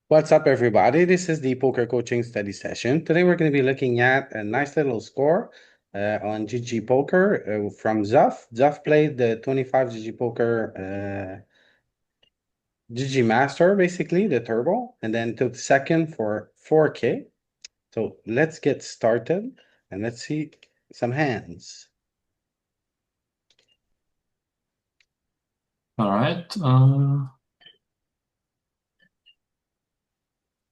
What's up, everybody? This is the poker coaching study session. Today, we're going to be looking at a nice little score on GG Poker from Tzuf. Tzuf played the 25 GG Poker GG Master, basically, the Turbo, and then took second for 4K. So let's get started and let's see some hands. All right.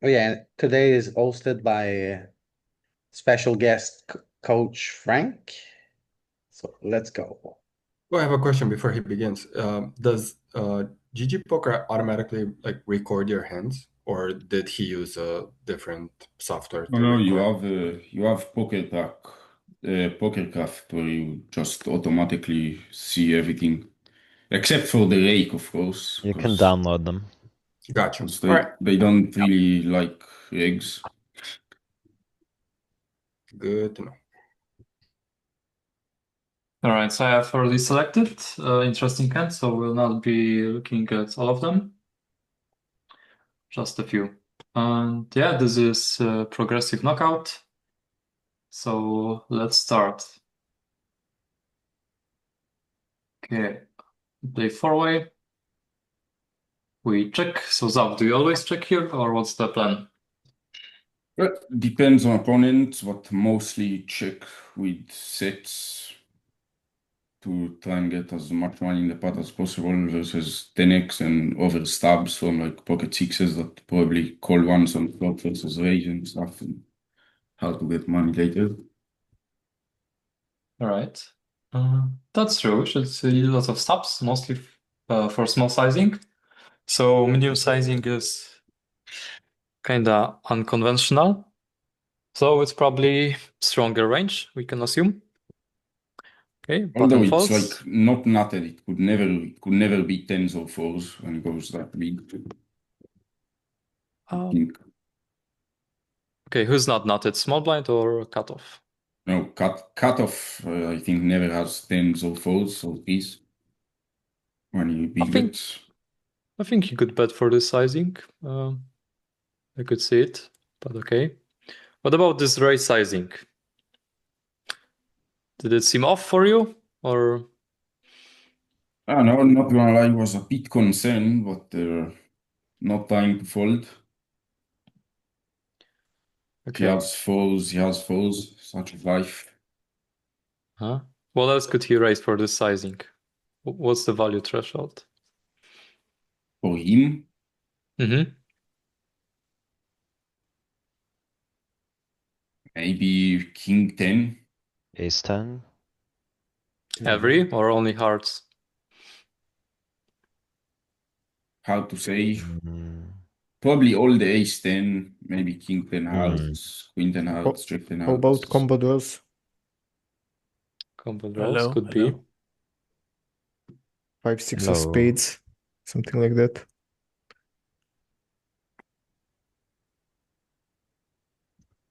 Oh, yeah, today is hosted by special guest coach Frank. So let's go. Well, I have a question before he begins. Does GG Poker automatically record your hands, or did he use a different software to No, record? you have Pokercraft where you just automatically see everything, except for the rake, of course, You can download them. Gotcha. because All right. they don't really like eggs. Good to know. All right. So I have already selected interesting hands, so we'll not be looking at all of them, just a few. And yeah, this is progressive knockout. So let's start. Okay, play four-way. We check. So Zav, do you always check here, or what's the plan? Well, depends on opponent, but mostly check with sets to try and get as much money in the pot as possible versus 10x and over stabs from like pocket sixes that probably call ones on flop versus raise and stuff, and how to get money later. All right. That's true. We should see lots of stabs, mostly for small sizing. So medium sizing is kind of unconventional. So it's probably stronger range, we can assume. Okay, Although button it's falls. like not nutted, it could never be tens or fours when it goes that big. I think. Okay, who's not nutted? Small blind or cutoff? No, cutoff, I think never has tens or fours or threes when you big bets. I think you could bet for this sizing. I could see it, but okay. What about this raise sizing? Did it seem off for you, or? I don't know, not gonna lie, it was a bit concern, but not time to fold. Okay. He has fours, such as life. Huh? What else could he raise for this sizing? What's the value threshold? For him, maybe king 10. Ace 10. Every or only hearts? How to say? Mm. Probably all the ace 10, maybe king 10 hearts, queen 10 hearts, jack 10 How about hearts. combo draws? Combo draws could be. 5, 6 of Hello. spades, something like that.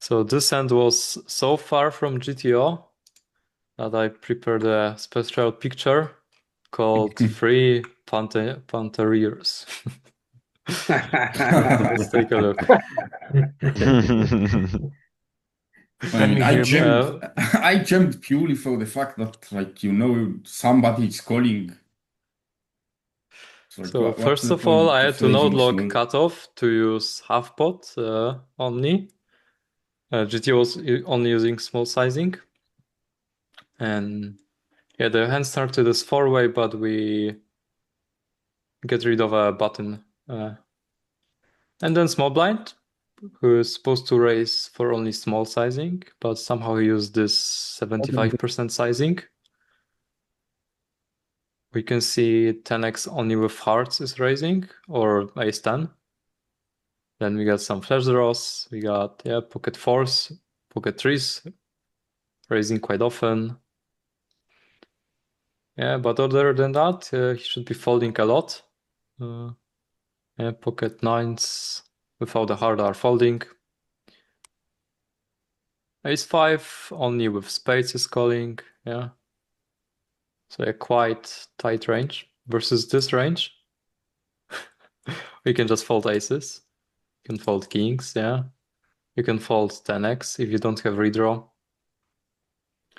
So this hand was so far from GTO that I prepared a special picture called Free Panteriers. Let's take a look. I mean, I hear me? I jumped purely for the fact that, like, somebody's calling. Like, So what's first the of all, point I of had to raising node-log small? cutoff to use half pot only. GTO was only using small sizing. And yeah, the hand started as four-way, but we get rid of a button. And then small blind, who is supposed to raise for only small sizing, but somehow he used this 75% sizing. We can see 10x only with hearts is raising, or ace 10. Then we got some flash draws. We got pocket fours, pocket threes, raising quite often. Yeah, but other than that, he should be folding a lot. Pocket nines without the heart are folding. Ace 5 only with spades is calling. Yeah. So a quite tight range versus this range. We can just fold aces. You can fold kings, yeah. You can fold 10x if you don't have redraw.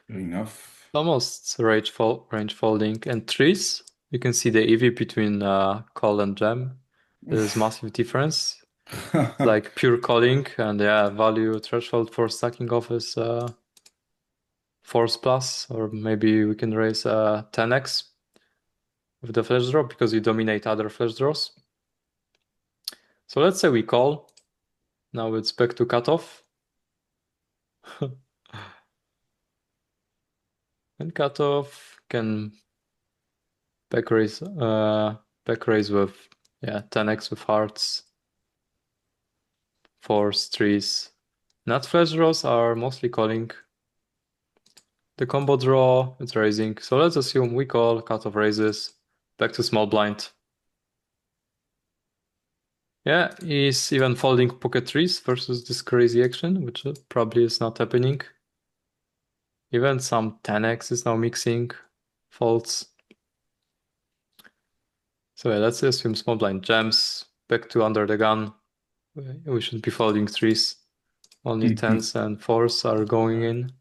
Fair enough. Almost range folding. And trees, you can see the EV between call and jam. There's massive difference. Like pure calling and yeah, value threshold for stacking off is force plus, or maybe we can raise 10x with the flash draw because you dominate other flash draws. So let's say we call. Now it's back to cutoff. And cutoff can back raise with 10x with hearts, force, trees. Nut flash draws are mostly calling. The combo draw, it's raising. So let's assume we call, cutoff raises, back to small blind. Yeah, he's even folding pocket trees versus this crazy action, which probably is not happening. Even some 10x is now mixing folds. So yeah, let's assume small blind jams, back to under the gun. We should be folding trees. Only 10s and 4s are going in.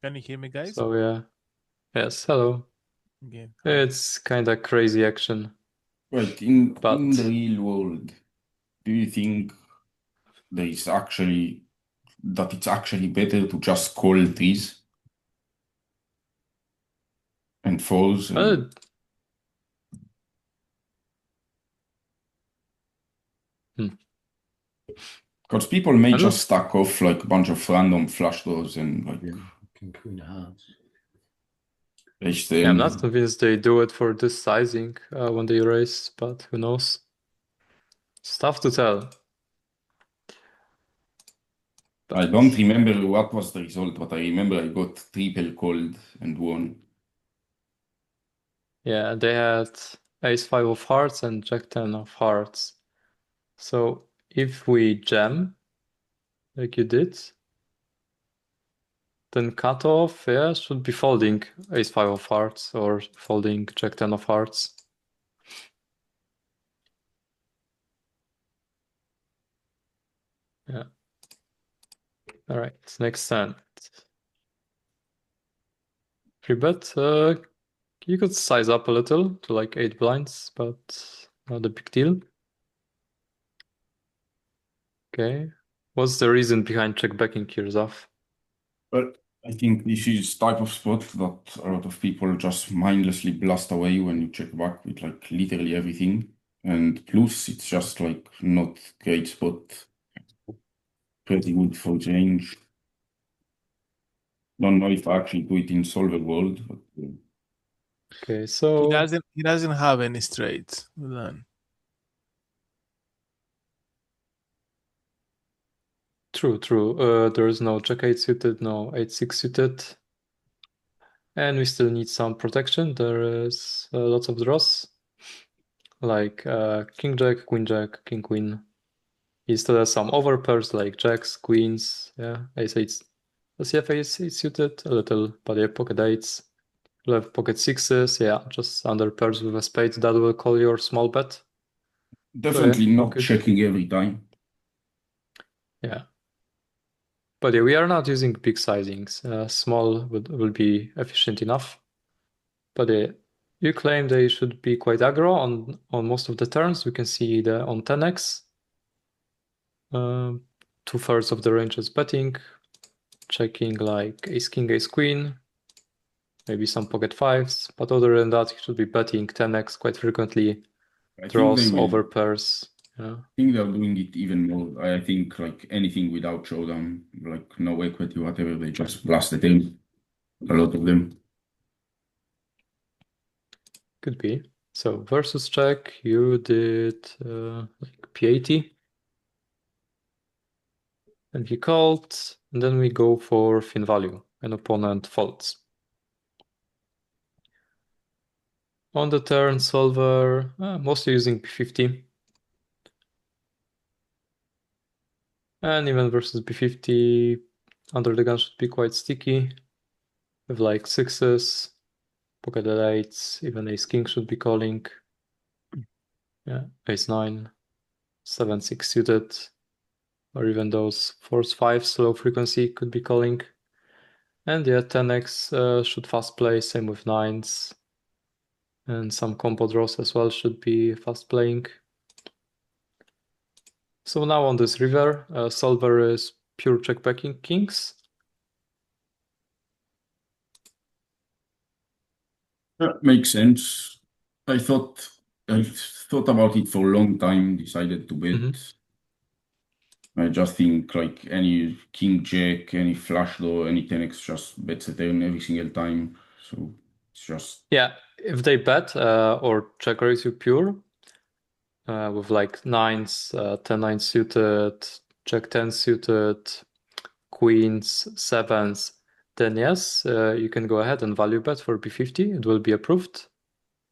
Can you hear me, guys? So yeah. Yes, hello. Again. It's kind of crazy action. Right, in the real world, do you think it's actually better to just call trees and falls? Because people may just stack off like a bunch of random flush draws and like Queen hearts. Yeah, I'm not convinced they do it for this sizing when they raise, but who knows? It's tough to tell. I don't remember what was the result, but I remember I got triple called and won. Yeah, they had ace-5 of hearts and jack-10 of hearts. So if we jam, like you did, then cutoff, yeah, should be folding ace-5 of hearts or folding jack-10 of hearts. Yeah. All right, next hand. Free bet. You could size up a little to like 8 blinds, but not a big deal. Okay. What's the reason behind check backing here, Tzuf? Well, I think this is type of spot that a lot of people just mindlessly blast away when you check back with like literally everything. And plus, it's just like not great spot. Pretty good for change. Don't know if I actually do it in solver world, but okay, so he doesn't have any straights. Then. True. There is no jack 8 suited, no 8-6 suited. And we still need some protection. There is lots of draws. Like king jack, king queen. He still has some over pairs like jacks, queens, yeah, ace 8. Does he have ace 8 suited? A little, but yeah, pocket 8s. You'll have pocket 6s, yeah, just under pairs with a spade. That will call your small bet. definitely so, yeah, not checking every time. Yeah. But yeah, we are not using big sizings. Small will be efficient enough. But you claim they should be quite aggro on most of the turns. We can see on 10x. 2/3 of the range is betting. Checking like ace king, ace queen. Maybe some pocket 5s. But other than that, he should be betting 10x quite frequently. Draws over pairs. Yeah. I think they're doing it even more. I think like anything without showdown, like no equity, whatever, they just blast the game. A lot of them. Could be. So versus check, you did like p80. And he called, and then we go for thin value, and opponent folds. On the turn, solver, mostly using p50. And even versus b50, under the gun should be quite sticky. With like 6s, pocket 8s, even ace king should be calling. Yeah, ace 9. 7-6 suited, or even those 4s-5s low frequency could be calling. And yeah, 10x should fast play, same with 9s. And some combo draws as well should be fast playing. So now on this river, solver is pure check backing kings. That makes sense. I thought about it for a long time, decided to bet. I just think like any king jack, any flush draw, any 10x just bets a turn every single time. So it's just Yeah, if they bet or check raise you pure with like 9s, 10-9 suited, jack 10 suited, queens, 7s, then yes, you can go ahead and value bet for B50. It will be approved.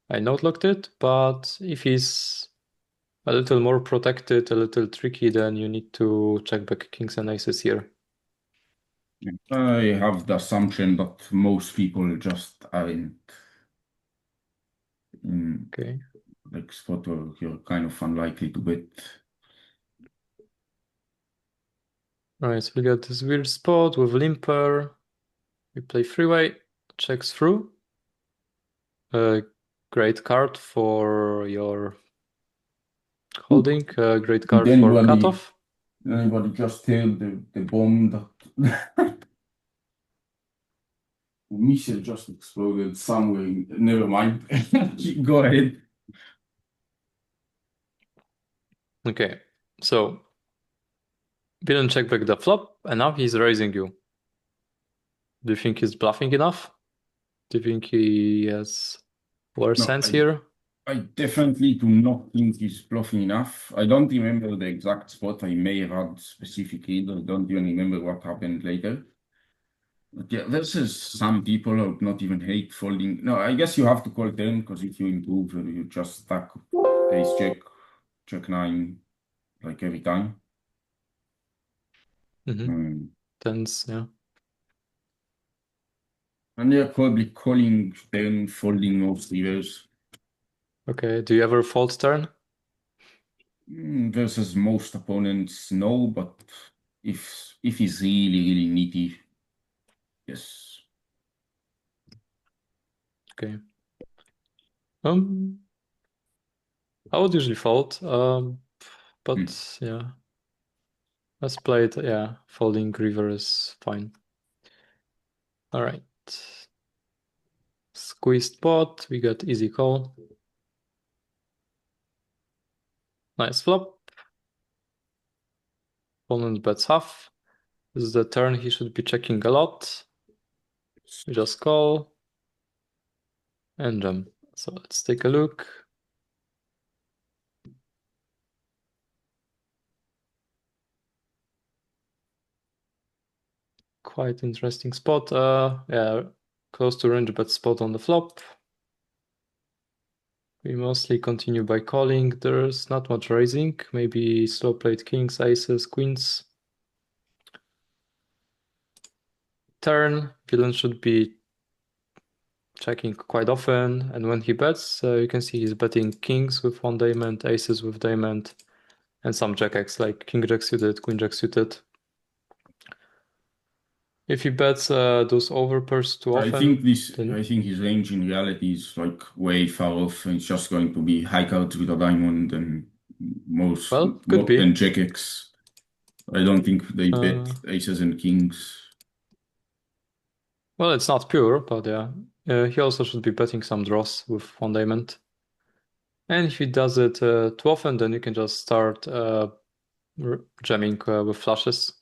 I note locked it, but if he's a little more protected, a little tricky, then you need to check back kings and aces here. I have the assumption that most people just aren't in Okay. like spot where you're kind of unlikely to bet. Alright, so we got this weird spot with limper. We play freeway, checks through. Great card for your holding, great card for cutoff. Anybody just tell the bomb that missile just exploded somewhere. Never mind. Go ahead. Okay, so didn't check back the flop, and now he's raising you. Do you think he's bluffing enough? Do you think he has worse hands here? I definitely do not think he's bluffing enough. I don't remember the exact spot I may have had specifically. I don't even remember what happened later. But yeah, there's some people who would not even hate folding. No, I guess you have to call turn because if you improve, you just stack ace check, check 9, like every time. Tens, yeah. And they're probably calling turn, folding most rivers. Okay, do you ever fold turn? Versus most opponents, no, but if he's really nitty, yes. Okay. I would usually fold, but yeah. Let's play it, yeah. Folding river is fine. All right. Squeezed pot, we got easy call. Nice flop. Opponent bets half. This is the turn he should be checking a lot. We just call and jump. So let's take a look. Quite interesting spot. Yeah, close to range bet spot on the flop. We mostly continue by calling. There's not much raising. Maybe slow played kings, aces, queens. Turn, villain should be checking quite often, and when he bets, you can see he's betting kings with 1 diamond, aces with diamond, and some jack X like king jack suited, queen jack suited. If he bets those over pairs too often, I think his range in reality is like way far off. It's just going to be high cards with a diamond and most and jack X. I don't think they bet aces and kings. Well, it's not pure, but yeah. He also should be betting some draws with 1 diamond. And if he does it too often, then you can just start jamming with flushes.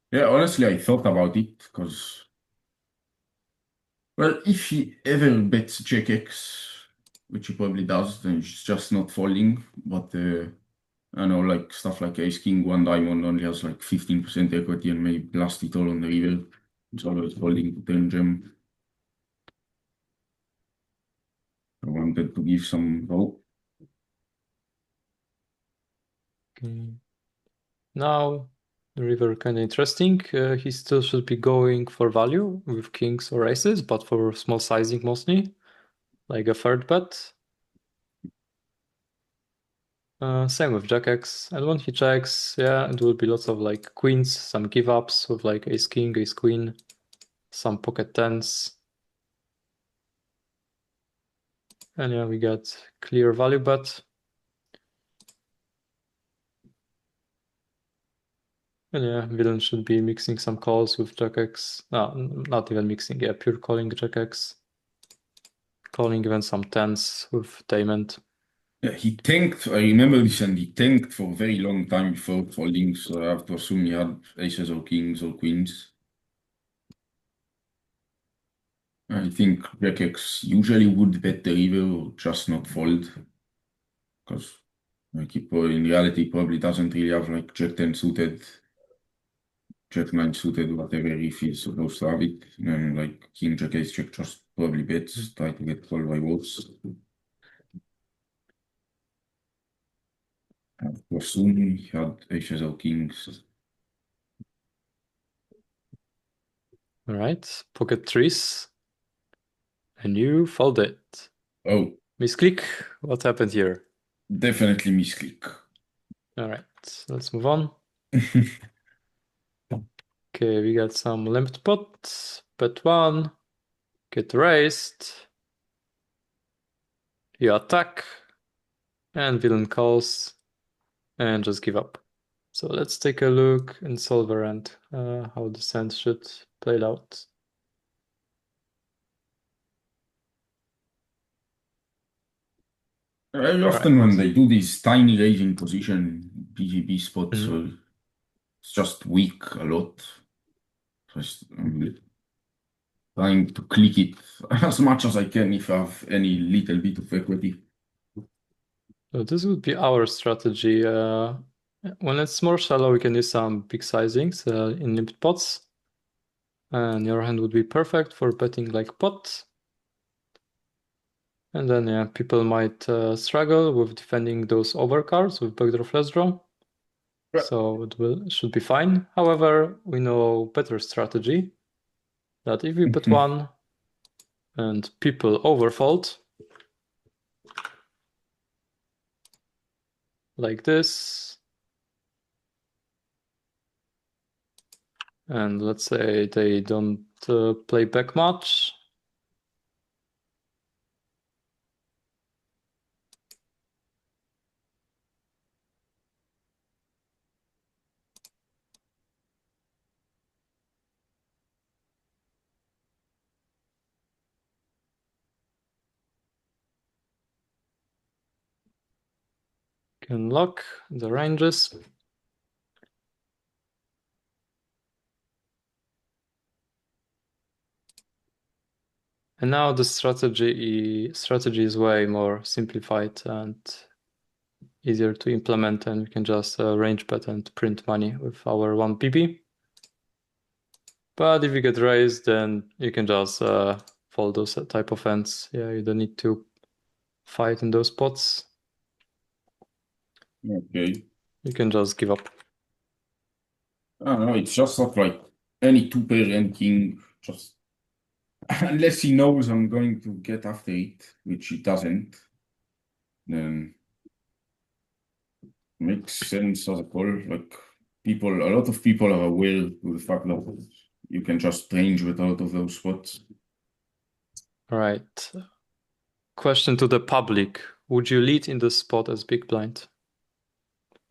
Yeah, honestly, I thought about it because, well, if he ever bets jack X, which he probably does, then it's just not folding. But I know, like stuff like ace king 1 diamond only has like 15% equity and may blast it all on the river. It's always folding to turn gem. I wanted to give some hope. Okay. Now, the river kind of interesting. He still should be going for value with kings or aces, but for small sizing mostly, like a third bet. Same with Jack X. And when he checks, yeah, it will be lots of like queens, some give ups with like ace king, ace queen, some pocket tens. And yeah, we got clear value bet. And yeah, villain should be mixing some calls with Jack X. No, not even mixing, yeah, pure calling Jack X. Calling even some tens with diamond. Yeah, he tanked. I remember this, and he tanked for a very long time before folding. So I have to assume he had aces or kings or queens. I think Jack X usually would bet the river or just not fold. Because like in reality probably doesn't really have like Jack 10 suited, Jack 9 suited, whatever if he's supposed to have it. And then like King Jack Ace Jack just probably bets, try to get called by wolves. I have to assume he had aces or kings. All right, pocket threes. And you fold it. Oh, Misclick, what happened here? definitely misclick. All right, let's move on. Okay, we got some limped pot, bet one, get raised. You attack, and villain calls, and just give up. So let's take a look in solver and how the sand should play out. Very often when they do these tiny raising position PGP spots, Mhm. so it's just weak a lot. Just trying to click it as much as I can if I have any little bit of equity. So this would be our strategy. When it's more shallow, we can use some big sizings in limped pots. And your hand would be perfect for betting like pot. And then yeah, people might struggle with defending those overcards with backdoor flush draw. Right. So it should be fine. However, we know better strategy that if we bet one and people overfold like this, and let's say they don't play back much, can lock the ranges. And now the strategy is way more simplified and easier to implement, and we can just range bet and print money with our 1 PP. But if you get raised, then you can just fold those type of hands. Yeah, you don't need to fight in those spots. Okay. You can just give up. I don't know, it's just not like any two-pair and king, just unless he knows I'm going to get after it, which he doesn't, then makes sense as a call. Like a lot of people are aware of the fact that you can just range with a lot of those spots. All right. Question to the public. Would you lead in this spot as big blind?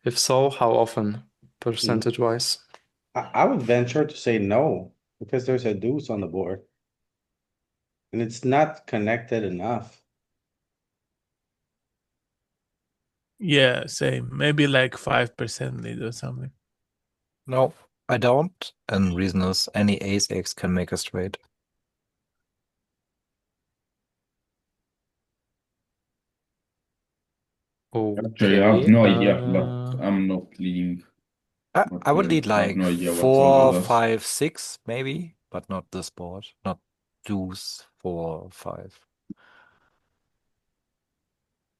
If so, how often, percentage-wise? I would venture to say no, because there's a deuce on the board. And it's not connected enough. Yeah, same. Maybe like 5% lead or something. No, I don't. And reason is any ace X can make a straight. Actually, I have no idea, Okay, but I'm not leading. I would lead I have like no idea what 4, solver does. 5, 6 maybe, but not this board. Not deuce 4, 5.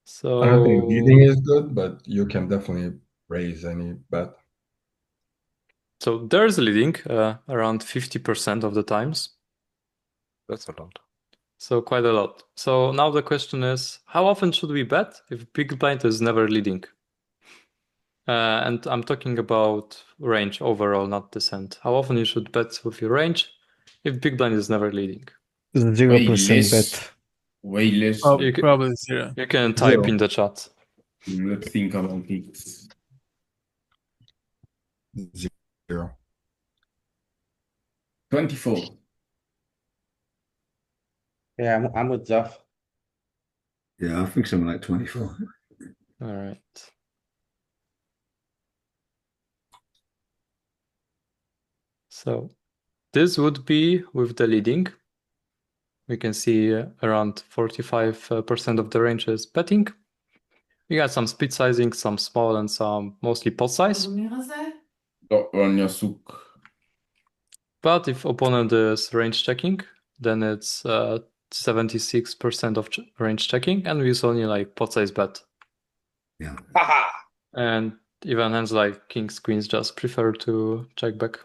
so I don't think leading is good, but you can definitely raise any bet. so there's leading around 50% of the times. That's a lot. So quite a lot. So now the question is, how often should we bet if big blind is never leading? And I'm talking about range overall, not descent. How often you should bet with your range if big blind is never leading? 0% bet. Way less. You can- Probably 0. You can type Zero. in the chat. Let's think about it. 0. 24. Yeah, I'm with Tzuf. Yeah, I think something like 24. All right. So this would be with the leading. We can see around 45% of the range is betting. We got some split sizing, some small and some mostly pot size. On your souk. But if opponent is range checking, then it's 76% of range checking, and we use only like pot size bet. Yeah. And even hands like kings, queens just prefer to check back.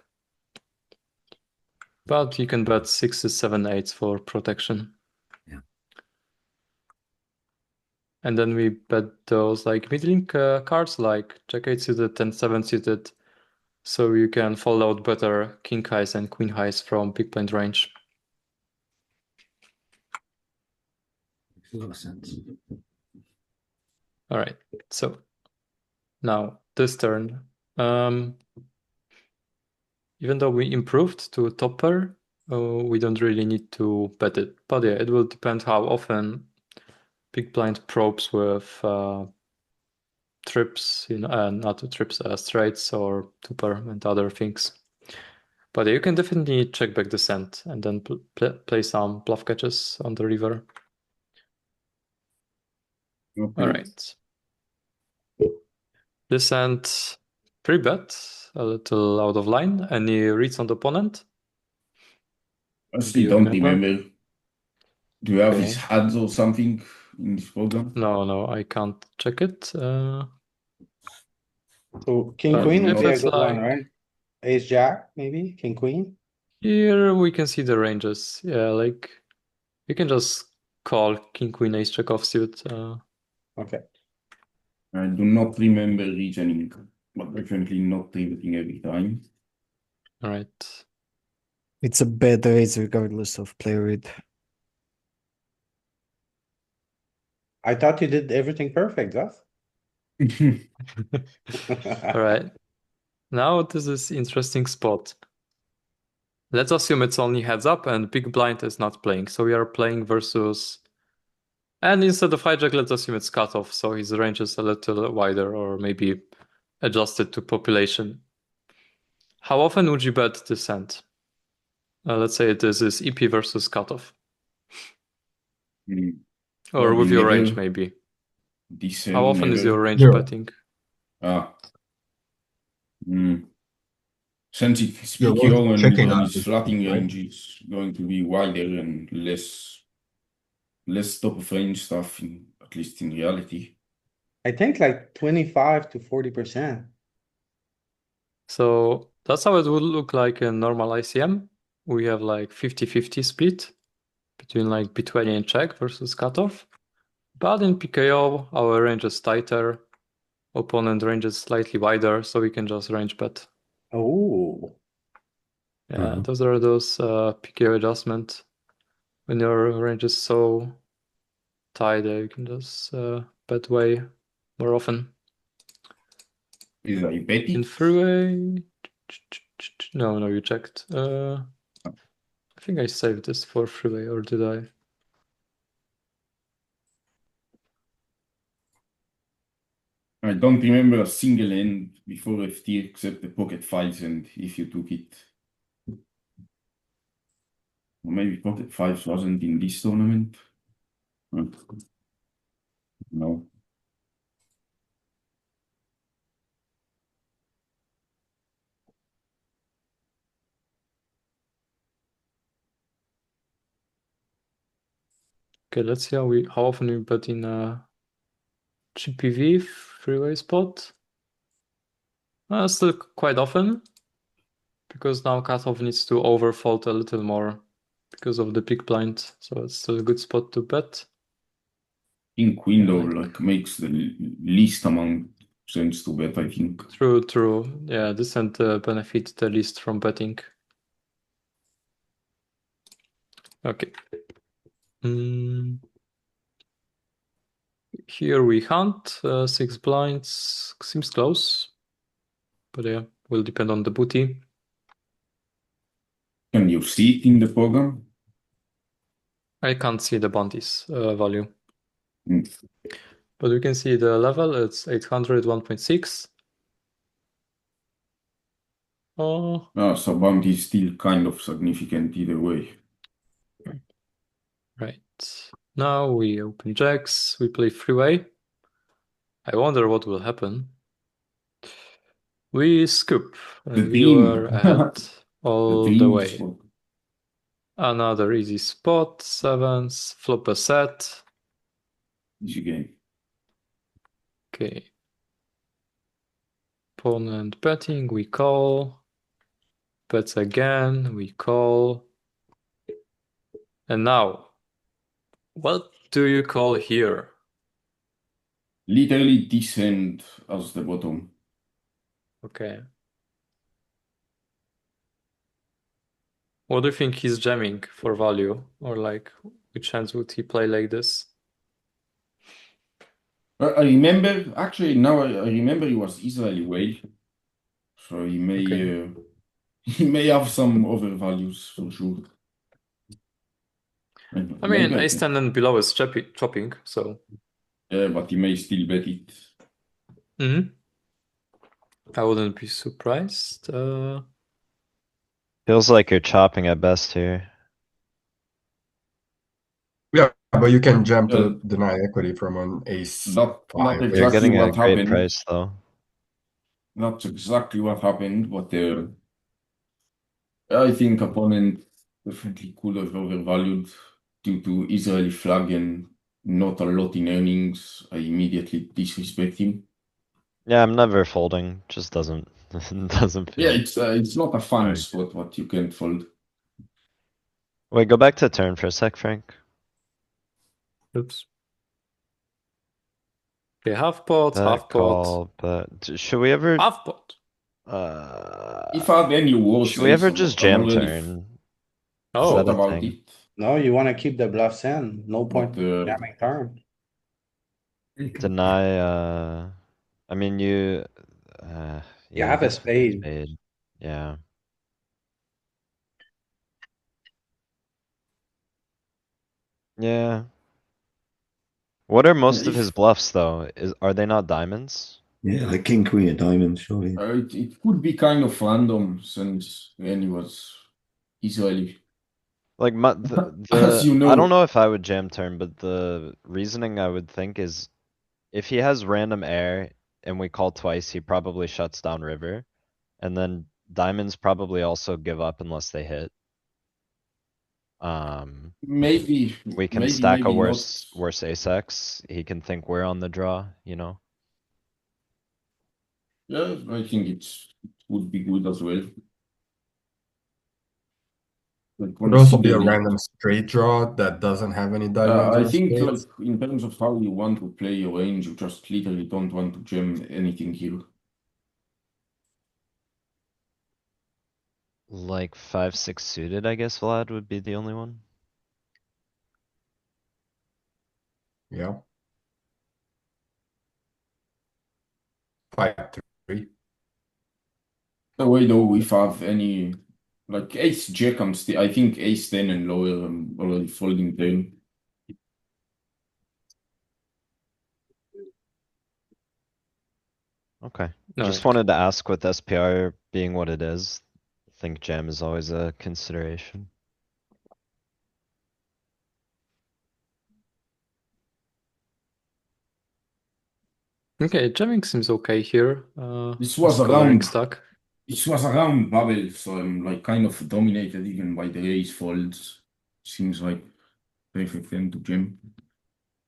But you can bet 6s, 7s, 8s for protection. Yeah. And then we bet those like middling cards like jack 8 suited and 7 suited, so you can fold out better king highs and queen highs from big blind range. Makes a lot of sense. All right, so now this turn, even though we improved to top pair, we don't really need to bet it. But yeah, it will depend how often big blind probes with trips, not trips, straights or two pair and other things. But yeah, you can definitely check back descent and then play some bluff catches on the river. Okay. All right. Descent, pre-bet, a little out of line. Any reads on the opponent? I still don't remember. Do you have his Okay. hands or something in this program? No, I can't check it. So king But queen would if be a it's good one, like- right? Ace jack, maybe king queen. Here we can see the ranges. Yeah, like you can just call king, queen, ace, jack offsuit. Okay. I do not remember reasoning, but definitely not everything every time. All right. It's a bad raise regardless of player read. I thought you did everything perfect, Tzuf. All right. Now this is interesting spot. Let's assume it's only heads up and big blind is not playing. So we are playing versus, and instead of hijack, let's assume it's cutoff. So his range is a little wider or maybe adjusted to population. How often would you bet descent? Let's say this is EP versus cutoff. Or Well, with your never. range, maybe. Descent, How often is never. your range Zero. betting? Since it's You're PKO and checking on out his this, flatting right? range is going to be wider and less top of range stuff, at least in reality. I think like 25 to 40%. So that's how it would look like in normal ICM. We have like 50-50 split between like B20 and check versus cutoff. But in PKO, our range is tighter. Opponent range is slightly wider, so we can just range bet. Oh, Yeah, those are those PKO adjustment. When your range is so tight, you can just bet way more often. Is I bet In it? freeway, no, you checked. I think I saved this for freeway, or did I? I don't remember a single end before FT except the pocket fives, and if you took it. Or maybe pocket fives wasn't in this tournament. No. Okay, let's see how often we bet in a GPV freeway spot. Still quite often, because now cutoff needs to overfold a little more because of the big blind, so it's still a good spot to bet. King Queen though, like makes the least amount sense to bet, I think. True. Yeah, this hand benefits the least from betting. Okay. Here we hunt 6 blinds. Seems close, but yeah, will depend on the booty. Can you see it in the program? I can't see the bounties value. Mm. But we can see the level, it's 800, 1.6. Oh, So bounty is still kind of significant either way. right. Now we open jacks, we play freeway. I wonder what will happen. We scoop. The We dream. were ahead all the dream way. spot. Another easy spot, sevens, flop a set. Easy game. Okay. Opponent betting, we call. Bets again, we call. And now, what do you call here? Literally this hand as the bottom. Okay. What do you think he's jamming for value? Or like, which hands would he play like this? I remember, actually, now I remember he was Israeli whale. So he may Okay. he may have some other values for sure. I mean, ace 10 and below is chopping, so. Yeah, but he may still bet it. I wouldn't be surprised. Feels like you're chopping at best here. Yeah, but you can jam to deny equity from an ace. Not exactly You're getting a what great happened. price though. Not exactly what happened, but I think opponent definitely could have overvalued due to Israeli flag and not a lot in earnings. I immediately disrespect him. Yeah, I'm never folding. Just doesn't doesn't feel. Yeah, it's not a fun Right. spot what you can't fold. Wait, go back to turn for a sec, Frank. Oops. Okay, half pot, Bet, half pot. call, but should we ever? Half pot. If I had any worse Should we ever ace, just I'm jam already turn? Oh. Is that a about thing? it. No, you want to keep the bluffs in. No point But jamming turn. Deny, I mean, you yeah, I have a guess we could spade. Yeah. Yeah. What are most of his bluffs though? Are they not diamonds? Yeah, like king, queen of diamonds, surely. it could be kind of random since when he was Israeli. Like As you know. I don't know if I would jam turn, but the reasoning I would think is if he has random air and we call twice, he probably shuts down river. And then diamonds probably also give up unless they hit. Maybe We can maybe, stack a maybe worse not. ace X. He can think we're on the draw, you know? Yeah, I think it would be good as well. Could also be a random straight draw that doesn't have any diamonds. I or think like spades. in terms of how you want to play your range, you just literally don't want to jam anything here. Like 5-6 suited, I guess Vlad would be the only one. Yeah. 5-3. The way though, if I have any like ace jack, I think ace 10 and lower, I'm already folding turn. Okay. No, Just wanted to ask with SPR being what it is, I think jam is always a consideration. Okay, jamming seems okay here. This was just covering around stack. This was around bubble, so I'm like kind of dominated even by the ace folds. Seems like perfect time to jam.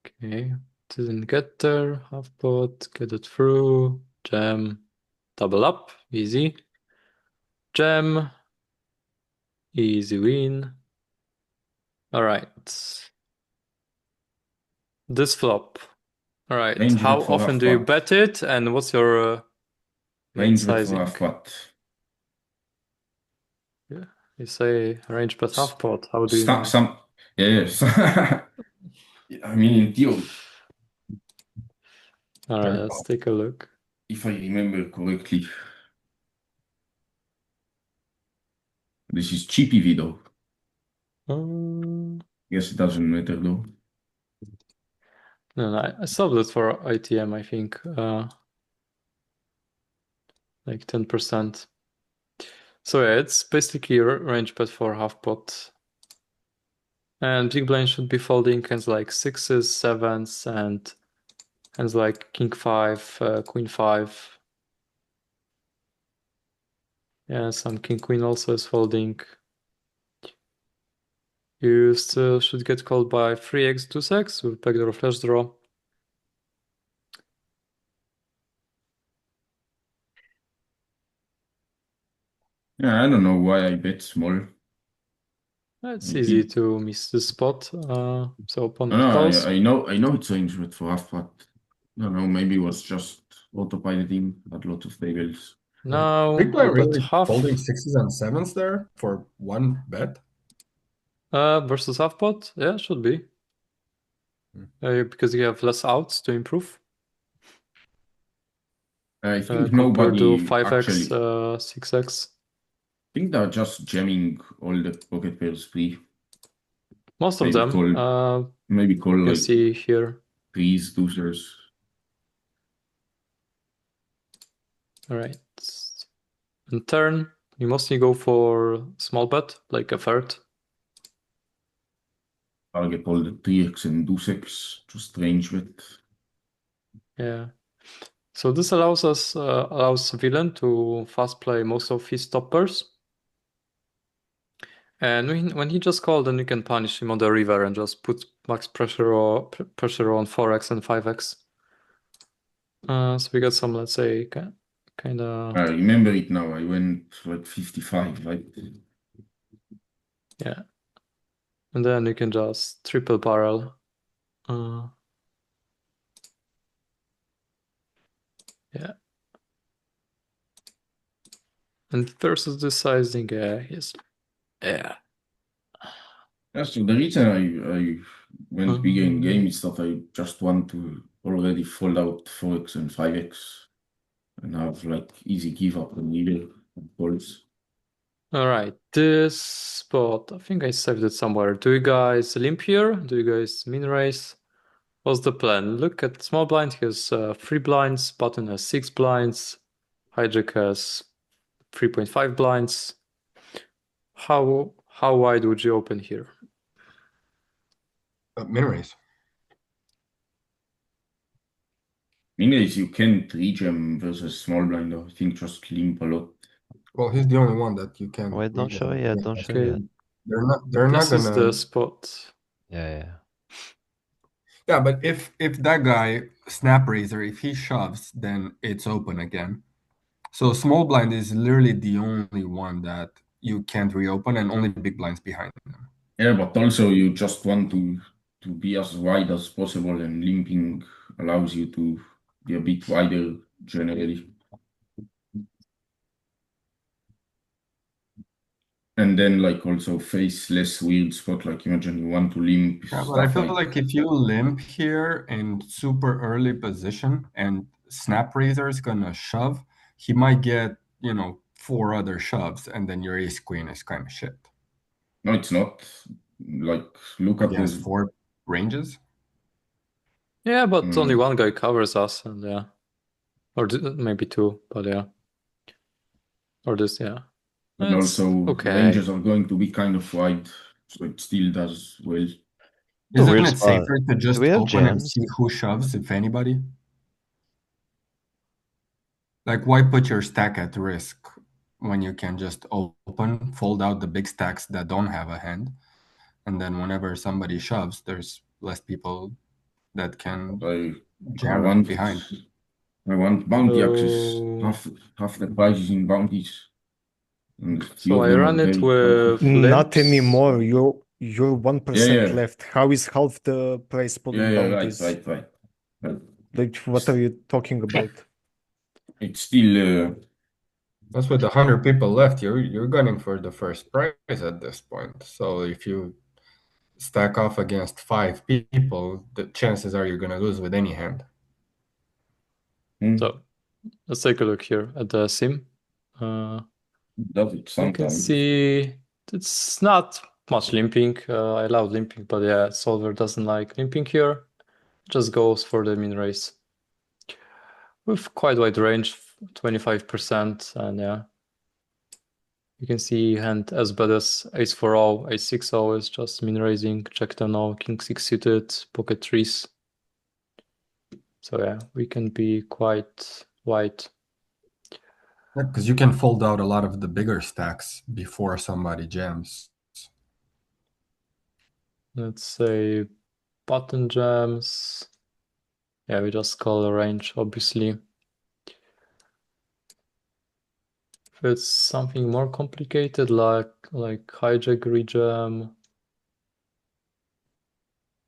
Okay, didn't get there. Half pot, get it through. Jam, double up, easy. Jam, easy win. All right. This flop, All right. Range How bet for often half do you pot. bet it, and what's your main Range bet for sizing? half pot. Yeah, you say range bet half pot. How do you know? Yes. I mean, in theory, All right, let's take a look. if I remember correctly. This is cheap EV though. Guess it doesn't matter though. No, I solved it for ITM, I think. Like 10%. So yeah, it's basically range bet for half pot. And big blind should be folding hands like 6s, 7s, and hands like king 5, queen 5. Yeah, some king queen also is folding. You still should get called by 3x, 2x with backdoor flush draw. Yeah, I don't know why I bet small. It's I easy think- to miss the spot. So opponent No, calls. I know it's range bet for half pot. I don't know, maybe it was just autopiloting at a lot of tables. Now Big blind you bet really half folding 6s and 7s there for one bet? versus half pot. Yeah, should be. Because you have less outs to improve. I think Compared to nobody 5x, actually. 6x. I think they're just jamming all the pocket pairs free. Most of Maybe them. maybe call You like see here. threes, deucers. All right. In turn, you mostly go for small bet, like a third. Target all the 3x and deuce-x, just range bet. Yeah. So this allows villain to fast play most of his stoppers. And when he just called, then you can punish him on the river and just put max pressure on 4x and 5x. So we got some, let's say, kind of. I remember it now. I went like 55, right? Yeah. And then you can just triple barrel. Yeah. And versus the sizing, yes. Yeah. Yeah, so the reason I went bigger in game is that I just want to already fold out 4x and 5x and have like easy give up and either folds. All right, this spot, I think I saved it somewhere. Do you guys limp here? Do you guys min raise? What's the plan? Look at small blind, he has 3 blinds, button has 6 blinds, hijack has 3.5 blinds. How wide would you open here? Min raise. Meanwhile, you can't rejam versus small blind, I think just limp a lot. Well, he's the only one that you can. Wait, don't show it yet, don't show it yet. They're not This is gonna. the spot. Yeah. Yeah, but if that guy snap raiser, if he shoves, then it's open again. So small blind is literally the only one that you can't reopen, and only big blinds behind them. Yeah, but also you just want to be as wide as possible, and limping allows you to be a bit wider generally. And then like also face less weird spot, like imagine you want to limp. Yeah, but I feel like if you limp here in super early position and snap raiser is gonna shove, he might get, 4 other shoves, and then your ace queen is kind of shit. No, it's not. Like look at He has this. 4 ranges. Yeah, but only one guy covers us, and yeah. Or maybe 2, but yeah. Or this, yeah. And also ranges are going to be kind of wide, so it still does well. Isn't it safer to just open and see who shoves, if anybody? Like, why put your stack at risk when you can just open, fold out the big stacks that don't have a hand, and then whenever somebody shoves, there's less people that can jam behind. I want bounty access. Half the prizes in bounties. So I run it with not limps. anymore. You're 1% left. How is half the price pool in bounties? Right. Like, what are you talking about? It's still That's with 100 people left. You're gunning for the first prize at this point. So if you stack off against 5 people, the chances are you're gonna lose with any hand. So let's take a look here at the sim. does it You can sometimes. see it's not much limping. I love limping, but yeah, solver doesn't like limping here. Just goes for the min raise. With quite wide range, 25%, and yeah. You can see hand as bad as ace 4-0, ace 6-0 is just min raising, jack 10-0, king 6 suited, pocket threes. So yeah, we can be quite wide. Because you can fold out a lot of the bigger stacks before somebody jams. Let's say button jams. Yeah, we just call a range, obviously. If it's something more complicated, like hijack rejam,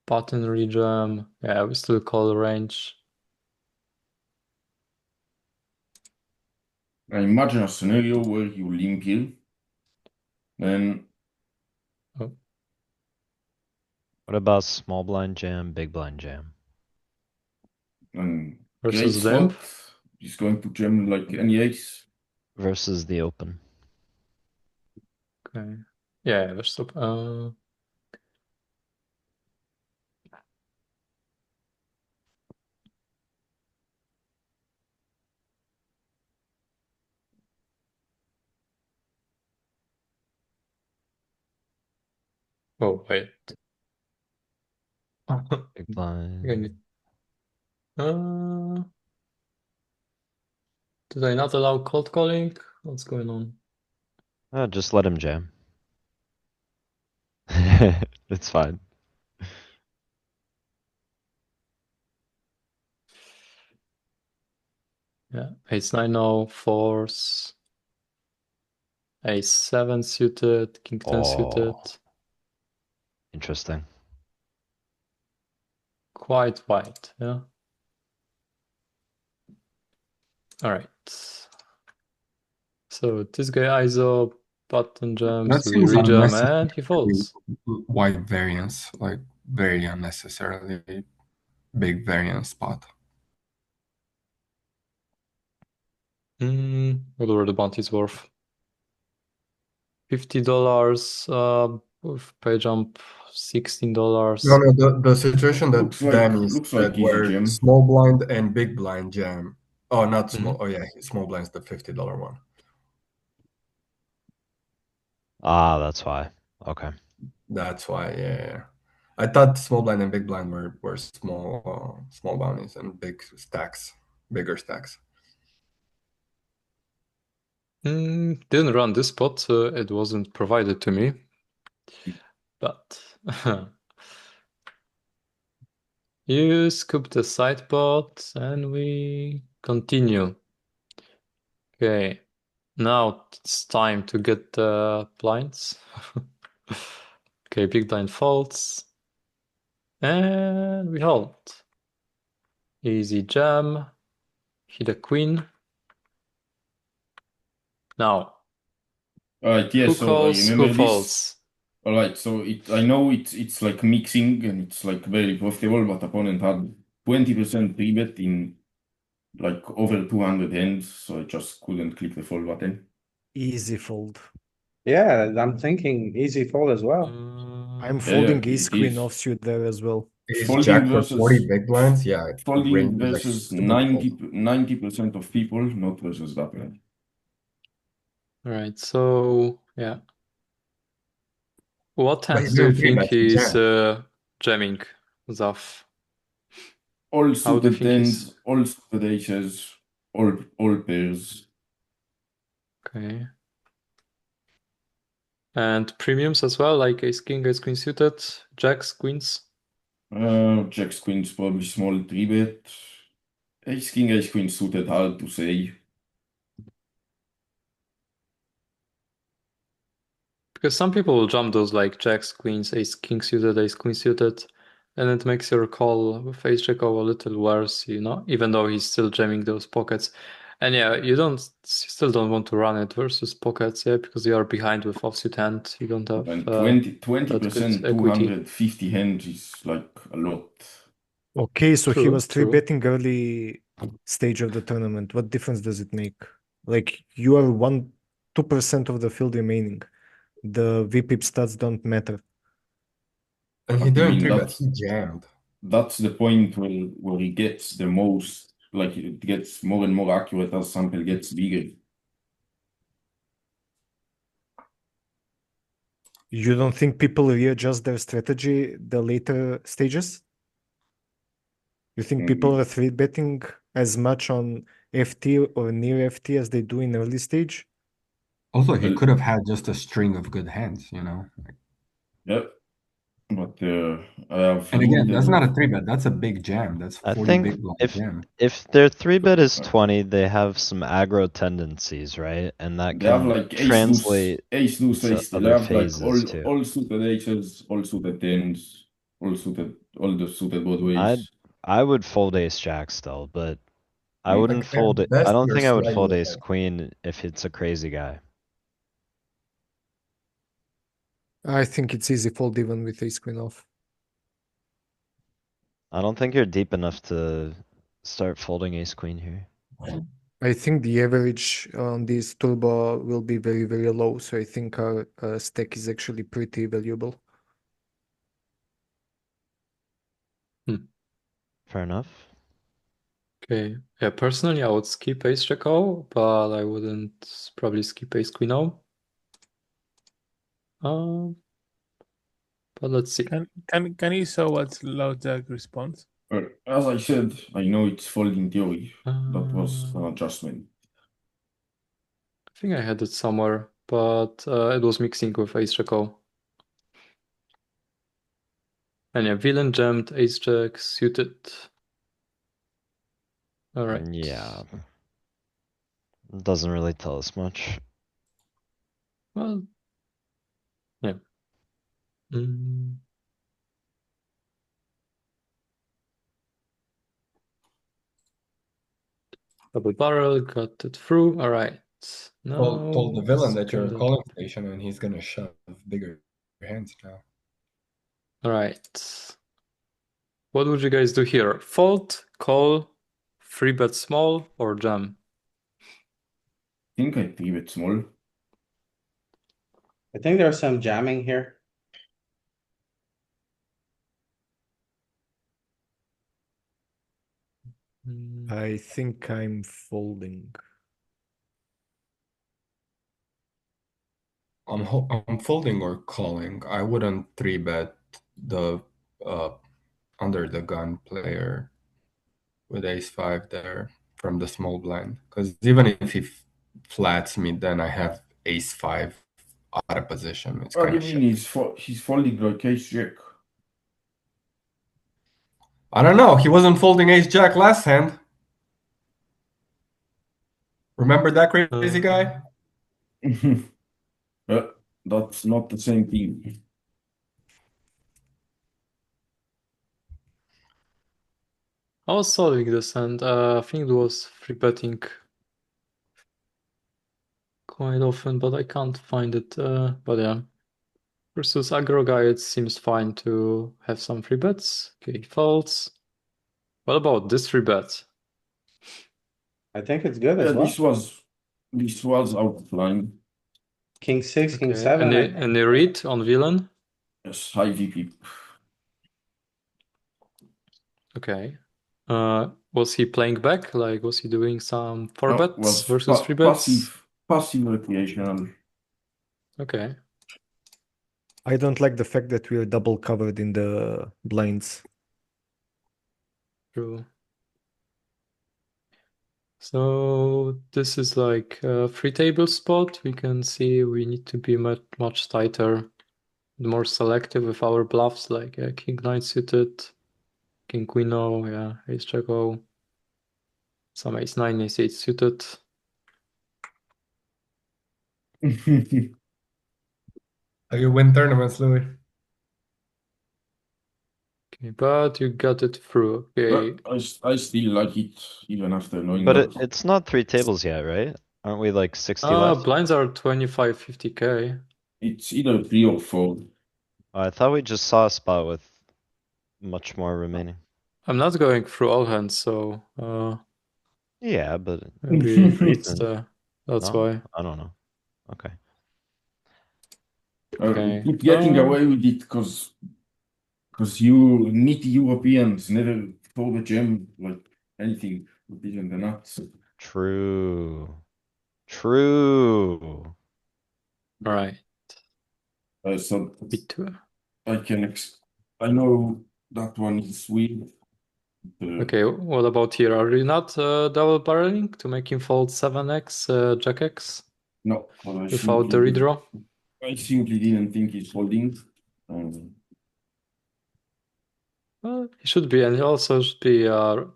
button rejam, yeah, we still call a range. I imagine a scenario where you limp here, then Oh. What about small blind jam, big blind jam? great Versus limp. spot. He's going to jam like any ace. Versus the open. Okay. Yeah, versus oh wait. Big blind. Did I not allow cold calling? What's going on? Just let him jam. It's fine. Yeah, ace 9-0, fours, ace 7 suited, king 10 suited. Interesting. Quite wide, yeah. All right. So this guy ISO button jams, That we seems rejam, and he folds. Wide variance, like very unnecessarily big variance spot. What were the bounties worth? $50, with pay jump $16. No, the situation that Looks like Danny looks said like easy where jam. small blind and big blind jam. Oh, not small. Mhm. Oh yeah, small blind's the $50 one. Ah, that's why. Okay. That's why. Yeah. I thought small blind and big blind were small bounties and big stacks, bigger stacks. Didn't run this spot, so it wasn't provided to me. But you scoop the sideboard and we continue. Okay, now it's time to get the blinds. Okay, big blind folds. And we hold. Easy jam. Hit a queen. Now, Alright, yeah, who so I calls, remember who this. folds? Alright, so I know it's like mixing and it's like very profitable, but opponent had 20% free bet in like over 200 hands, so I just couldn't click the fold button. Easy fold. Yeah, I'm thinking easy fold as well. I'm Yeah, folding it ace queen is. offsuit there as well. Ace Folding jack for 40 versus big blinds. Yeah, range folding is versus extremely 90% of people, not versus that one. Alright, so yeah. What But hands he's do you doing three think bets, he he's jams. jamming, Zaf? All How do you suited think he's... tens, all suited aces, all pairs. Okay. And premiums as well, like ace king suited, jacks, queens? Jacks, queens, probably small 3-bet. Ace queen suited, hard to say. Because some people will jump those like jacks, queens, ace king suited, ace queen suited. and it makes your call with ace jack O a little worse, you know, even though he's still jamming those pockets. And yeah, you still don't want to run it versus pockets, yeah, because you are behind with offsuit hand. You don't have And that 20%, good equity. 250 hands is like a lot. Okay, so he True, was true. 3-betting early stage of the tournament. What difference does it make? Like you are 2% of the field remaining. The VPIP stats don't matter. And he I didn't mean, 3-bet, he jammed. that's the point where he gets the most, like it gets more and more accurate as sample gets bigger. You don't think people readjust their strategy the later stages? You think people are 3-betting as much on FT or near FT as they do in early stage? Also, he Well- could have had just a string of good hands, you know? Yep. But I have And again, that's limited. not a 3-bet, that's a big jam. That's I 40 think big blind if jam. if their 3-bet is 20, they have some aggro tendencies, right? And that They have can like translate ace loose, into ace. They other have like phases too. all suited aces, all suited tens, all the suited broadways. I would fold ace jack still, but I Hmm. wouldn't Like, fold at it. I best, don't you're think I would slightly fold ace ahead. queen if it's a crazy guy. I think it's easy fold even with ace queen off. I don't think you're deep enough to start folding ace queen here. I think the average on this turbo will be very, very low. So I think our stack is actually pretty valuable. Fair enough. Okay. Yeah, personally, I would skip ace jack O, but I wouldn't probably skip ace queen O. But let's see. Can you show what's low jack response? As I said, I know it's folding theory. That was Uh, an adjustment. I think I had it somewhere, but it was mixing with ace jack O. And yeah, villain jammed, ace jack suited. All right. Yeah. Doesn't really tell us much. Well, yeah. Double barrel, got it through. All right. Now Told the villain that you're a second calling station and he's gonna shove bigger hands now. All right. What would you guys do here? Fold, call, free bet small, or jam? I think I leave it small. I think there's some jamming here. I think I'm folding. I'm folding or calling. I wouldn't 3-bet the under the gun player with ace 5 there from the small blind. Because even if he flats me, then I have ace 5 out of position. It's What kind do of you shit. mean he's folding like ace jack? I don't know. He wasn't folding ace jack last hand. Remember that crazy guy? That's not the same thing. I was solving this and I think it was free betting quite often, but I can't find it. But yeah. Versus aggro guy, it seems fine to have some free bets. Okay, folds. What about this free bet? I think it's good Yeah, as well. this was out of line. King 6, King Okay, 7. and they read on villain. Yes, high VP. Okay. Was he playing back? Like, was he doing some four No, bets was versus three bets? passive recreational. Okay. I don't like the fact that we are double covered in the blinds. True. So this is like a free table spot. We can see we need to be much tighter, more selective with our bluffs, like King 9 suited, King Queen O, yeah, Ace Jack O, some Ace 9, Ace 8 suited. How you win tournaments, Louis? Okay, but you got it through. Okay. But I still like it, even after knowing But that. it's not 3 tables yet, right? Aren't we like 60 left? Blinds are 25, 50k. It's either 3 or 4. Oh, I thought we just saw a spot with much more remaining. I'm not going through all hands, so Yeah, but maybe it's Decent. that's no, why. I don't know. Okay. Okay. Keep getting away with it because you nitty Europeans never throw the gem like anything, even the nuts. True. True. All right. So Bit two. I know that one is weird. Okay, what about here? Are you not double barreling to make him fold 7x, Jack X No, without the redraw? I simply didn't think he's folding. He should be, and he also should be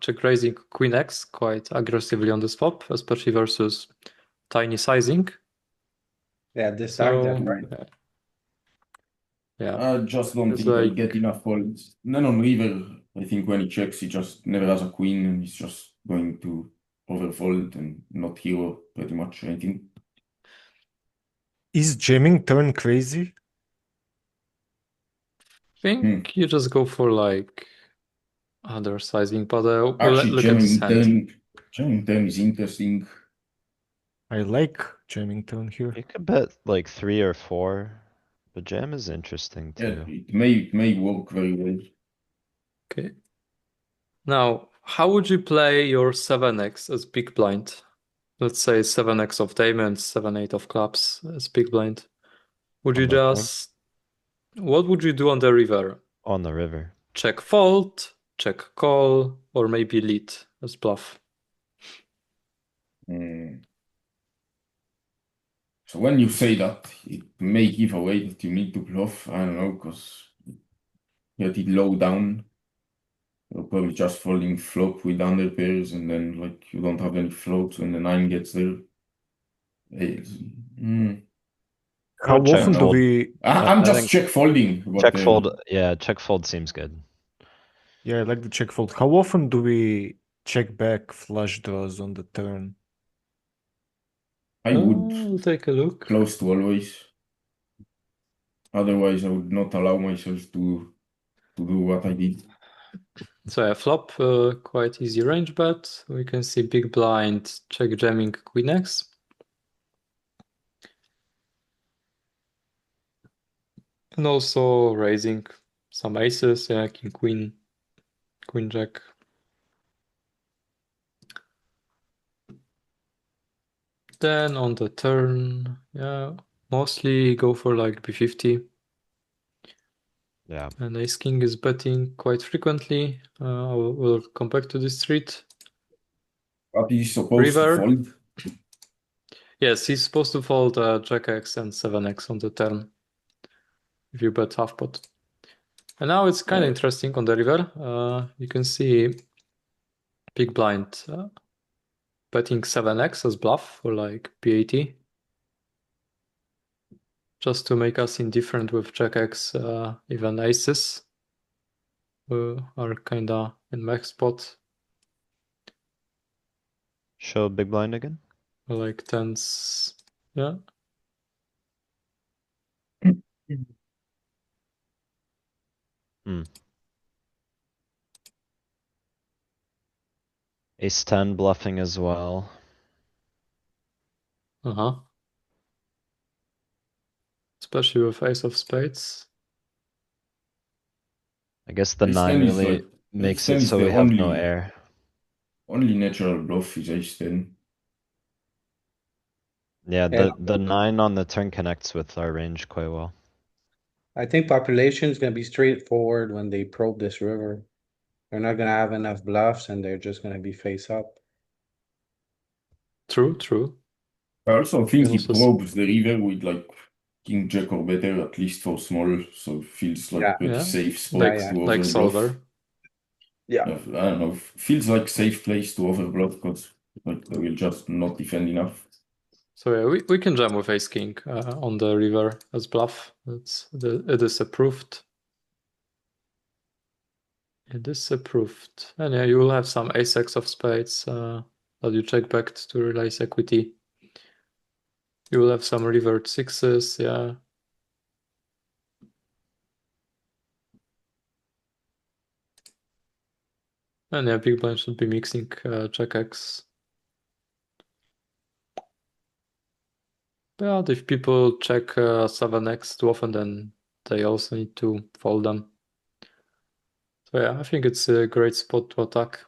check raising Queen X quite aggressively on this flop, especially versus tiny sizing. Yeah, this So, side, right? Yeah. I just don't It's think I like- get enough folds. None on river. I think when he checks, he just never has a queen, and he's just going to overfold and not hero pretty much. I think. Is jamming turn crazy? I think you just go for like other sizing, but we'll Actually, look at this hand. jamming turn is interesting. I like jamming turn here. You could bet like 3 or 4, but jam is interesting Yeah, too. it may work very well. Okay. Now, how would you play your 7x as big blind? Let's say 7x of diamonds, 7-8 of clubs as big blind. Would you On the turn? just... What would you do on the river? On the river. Check fold, check call, or maybe lead as bluff? So when you say that, it may give away that you need to bluff. I don't know, because get it low down. You're probably just folding flop with under pairs, and then like you don't have any floats when the 9 gets there. How Or check often do fold. we? I'm I just think check folding. But, check fold. Yeah, check fold seems good. Yeah, I like the check fold. How often do we check back flush draws on the turn? I would We'll take a look. close to always. Otherwise, I would not allow myself to do what I did. So yeah, flop, quite easy range bet. We can see big blind, check jamming queen X. And also raising some aces, yeah, king, queen, queen, jack. Then on the turn, yeah, mostly go for like b50. Yeah. And ace king is betting quite frequently. We'll come back to this street. But he's supposed River. to fold. Yes, he's supposed to fold jack X and 7x on the turn if you bet half pot. And now it's kind of interesting on the river. You can see big blind betting 7x as bluff for like b80. Just to make us indifferent with jack X, even aces are kinda in max spot. Show big blind again. Like tens, yeah. Ace 10 bluffing as well. Especially with ace of spades. I guess the Ace 9 10 is really like- makes ace 10 it is so the we have no only- air. Only natural bluff is ace 10. Yeah, Yeah. the 9 on the turn connects with our range quite well. I think population is gonna be straightforward when they probe this river. They're not gonna have enough bluffs and they're just gonna be face up. True, true. I also think he Also- probes the river with like king jack or better, at least for small, so it feels like Yeah. pretty Yeah. safe spot Like, yeah. to like overbluff. solver. Yeah. I don't know, feels like safe place to overbluff because like they will just not defend enough. So yeah, we can jam with ace king on the river as bluff. It is approved. It is approved. And yeah, you will have some ace-x of spades that you check back to realize equity. You will have some revert sixes, yeah. And yeah, big blind should be mixing check X. But if people check 7x too often, then they also need to fold them. So yeah, I think it's a great spot to attack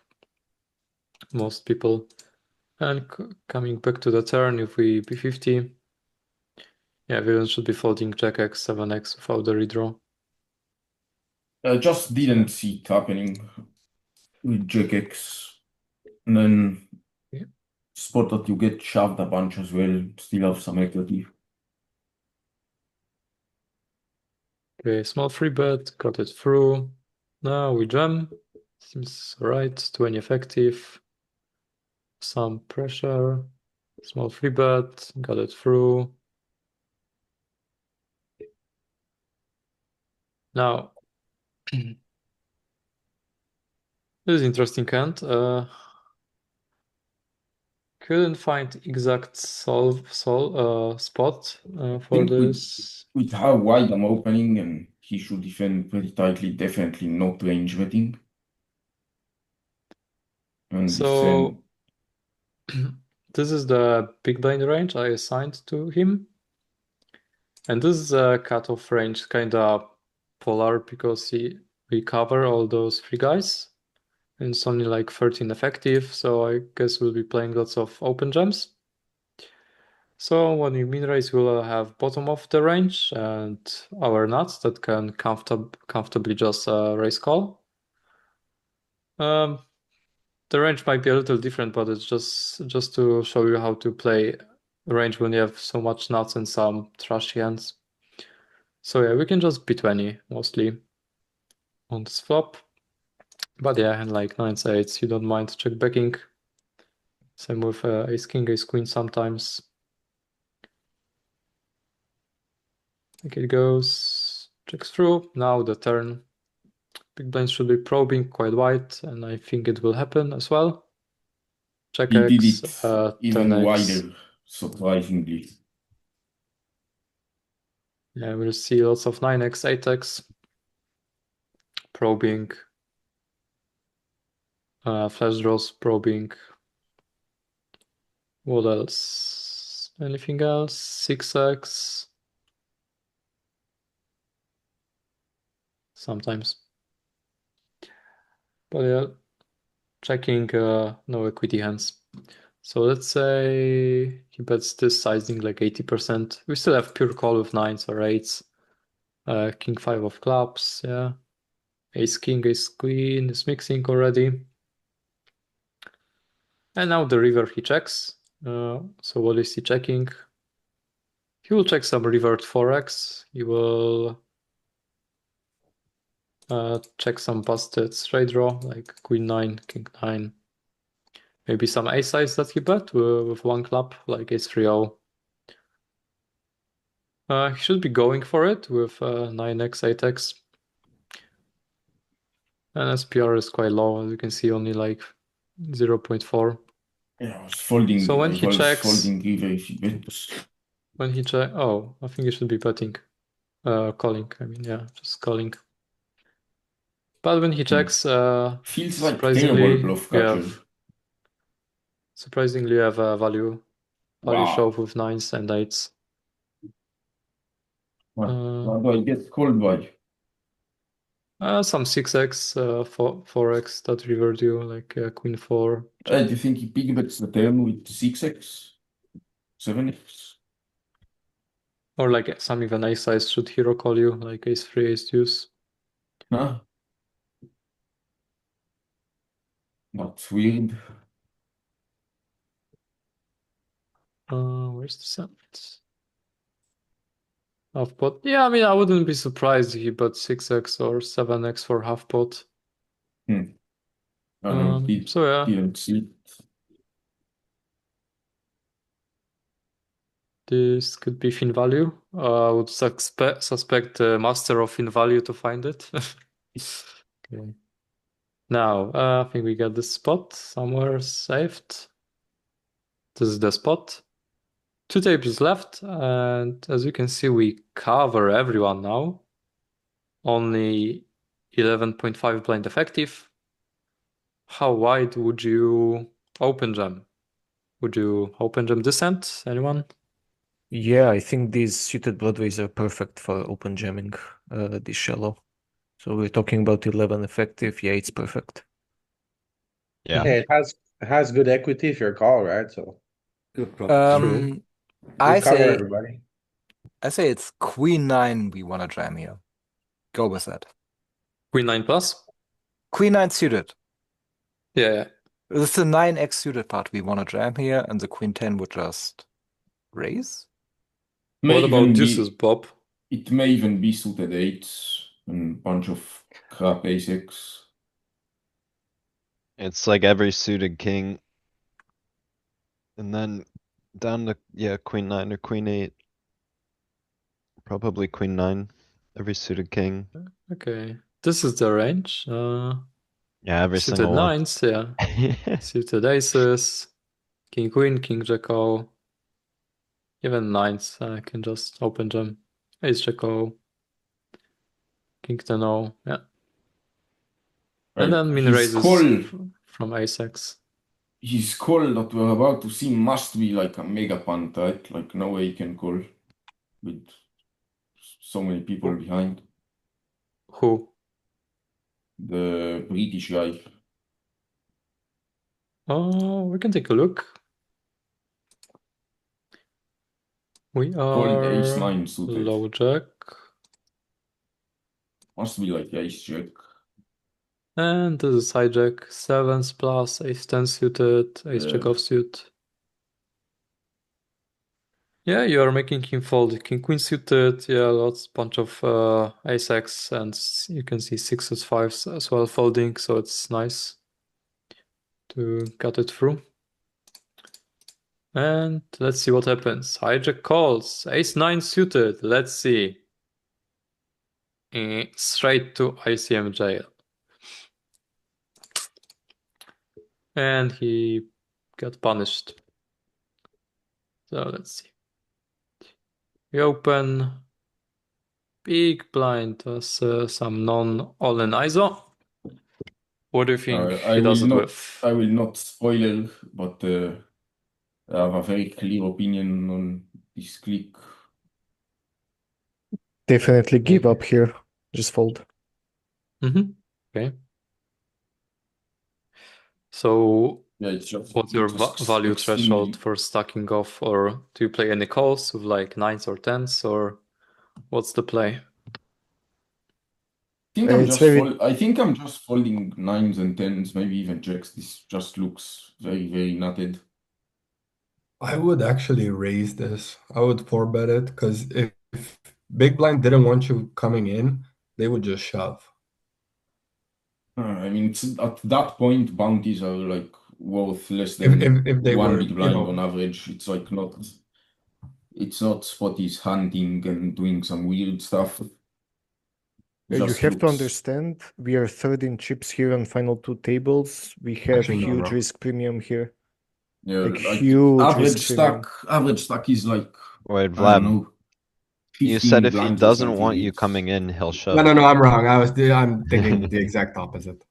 most people. And coming back to the turn, if we b50, yeah, everyone should be folding jack x, 7x without the redraw. Just didn't see it happening with Jack X. And then spot that you get shoved a bunch as well, still have some equity. Okay, small free bet, got it through. Now we jam. Seems right, 20 effective. Some pressure. Small free bet, got it through. Now, this is interesting hand. Couldn't find exact spot for think this. With how wide I'm opening and he should defend pretty tightly, definitely not range betting. And So this is the big blind range I assigned to him. And this is a cutoff range, kind of polar because we cover all those three guys. And it's only like 13 effective, so I guess we'll be playing lots of open jams. So when we min raise, we'll have bottom of the range and our nuts that can comfortably just raise call. The range might be a little different, but it's just to show you how to play range when you have so much nuts and some trashy hands. So yeah, we can just b20 mostly on this flop. But yeah, and like 9s, 8s, you don't mind check backing. Same with ace king, ace queen sometimes. Like it goes, checks through. Now the turn. Big blind should be probing quite wide, and I think it will happen as well. Check he did X, it even 10x. wider, surprisingly. Yeah, we'll see lots of 9x, 8x. Probing. Flash draws, probing. What else? Anything else? 6x. Sometimes. But yeah, checking no equity hands. So let's say he bets this sizing like 80%. We still have pure call with 9s or 8s. King 5 of clubs, yeah. Ace king, ace queen is mixing already. And now the river he checks. So what is he checking? He will check some revert 4x. He will check some busted straight draw like queen 9, king 9. Maybe some ace size that he bet with one club like ace 3-0. He should be going for it with 9x, 8x. And SPR is quite low, as you can see, only like 0.4. Yeah, I was folding. So when I he was checks, folding river if he bets. when he check, oh, I think he should be betting, calling. I mean, yeah, just calling. But when he checks, Feels like terrible surprisingly, bluff we catcher. have a value Wow. shove with 9s and 8s. What do I get called by? Some 6x, 4x that revert you, like queen 4. Do you think he big bets the turn with 6x? 7x? Or like some even ace size should hero call you, like ace 3, ace deuce. Huh? That's weird. Where's the set? Half pot. Yeah, I mean, I wouldn't be surprised if he bet 6x or 7x for half pot. I don't know. So yeah, Didn't see it. this could be thin value. I would suspect master of thin value to find it. Okay. Now, I think we got the spot somewhere saved. This is the spot. 2 tables left, and as you can see, we cover everyone now. Only 11.5 blind effective. How wide would you open jam? Would you open jam descent? Anyone? Yeah, I think these suited Broadways are perfect for open jamming this shallow. So we're talking about 11 effective. Yeah, it's perfect. Yeah. Yeah, it has good equity if you're a call, right? So Good property. True. we cover everybody. I say it's Queen 9 we want to jam here. Go with that. Queen 9 plus? Queen 9 suited. Yeah. This is the 9x suited part we want to jam here, and the Queen 10 would just raise. May What about even deuces, be, Bob? it may even be suited 8s and bunch of crap ace-x. It's like every suited king. And then down to, yeah, queen 9 or queen 8. Probably queen 9. Every suited king. Okay. This is the range. Yeah, every Suited single one. 9s, yeah. Suited aces. King queen, king jack o. Even 9s, I can just open them. Ace jack o. King 10 o, yeah. And Right, then min his raises call, from ace x. his call that we're about to see must be like a mega punt, right? Like no way he can call with so many people behind. Who? The British guy. Oh, we can take a look. We Called ace are 9 suited. low jack. Must be like ace jack. And this is hijack. 7s plus, ace 10 suited, ace jack offsuit. Yeah, you are making him fold. King queen suited, yeah, lots bunch of ace x, and you can see 6s, 5s as well folding, so it's nice to cut it through. And let's see what happens. Hijack calls, ace 9 suited, let's see. Straight to ICM jail. And he got punished. So let's see. We open big blind as some non-all-in ISO. What do you think he does it with? I will not spoiler, but I have a very clear opinion on this click. Definitely give up here. Just fold. Okay. So Yeah, it's just, what's your value threshold for stacking off, or do you play any calls with like 9s or 10s, or what's the play? I think I'm just folding 9s and 10s, maybe even jacks. This just looks very, very nutted. I would actually raise this. I would 4-bet it because if big blind didn't want you coming in, they would just shove. I mean, at that point, bounties are like worth less than if they one were, big blind on average. It's like it's not Spotty's hunting and doing some weird stuff. You have to understand, we are third in chips here on final 2 tables. We have Actually, no, huge bro. risk premium here. Yeah, like like huge average risk premium. stack is like, Wait, I don't Vlad, know, you 15 said if he blinds or doesn't something. want you coming in, he'll shove. No, I'm wrong. I'm thinking the exact opposite.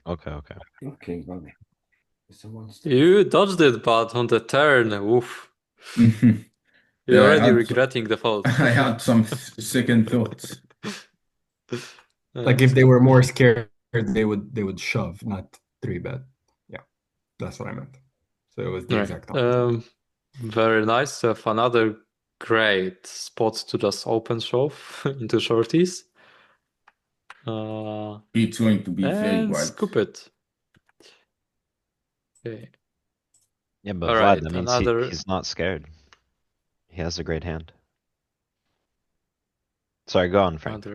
Okay. Okay, well, You dodged it, but on the turn, oof. Mhm. You're Yeah, already regretting the fold. I had some second thoughts. Like if they were more scared, they would shove, not 3-bet. Yeah, that's what I meant. So it was the exact opposite. Very nice to have another great spot to just open shove into shorties. It's going to be very And wide. scoop it. Okay. Yeah, but All Vlad, right, that means he's not scared. He has a great hand. Sorry, go on, Frank.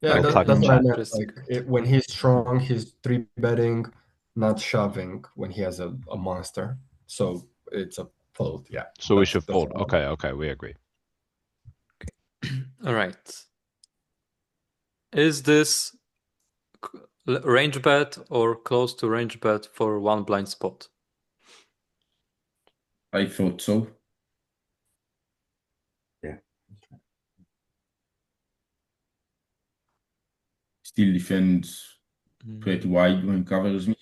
Yeah, We'll talk that's in what I chat. meant. Like when he's strong, he's 3-betting, not shoving when he has a monster. So it's a fold. Yeah. So we should that's fold. what I meant. Okay, we agree. All right. Is this range bet or close to range bet for one blind spot. I thought so. Yeah. Still defends pretty wide when covers me.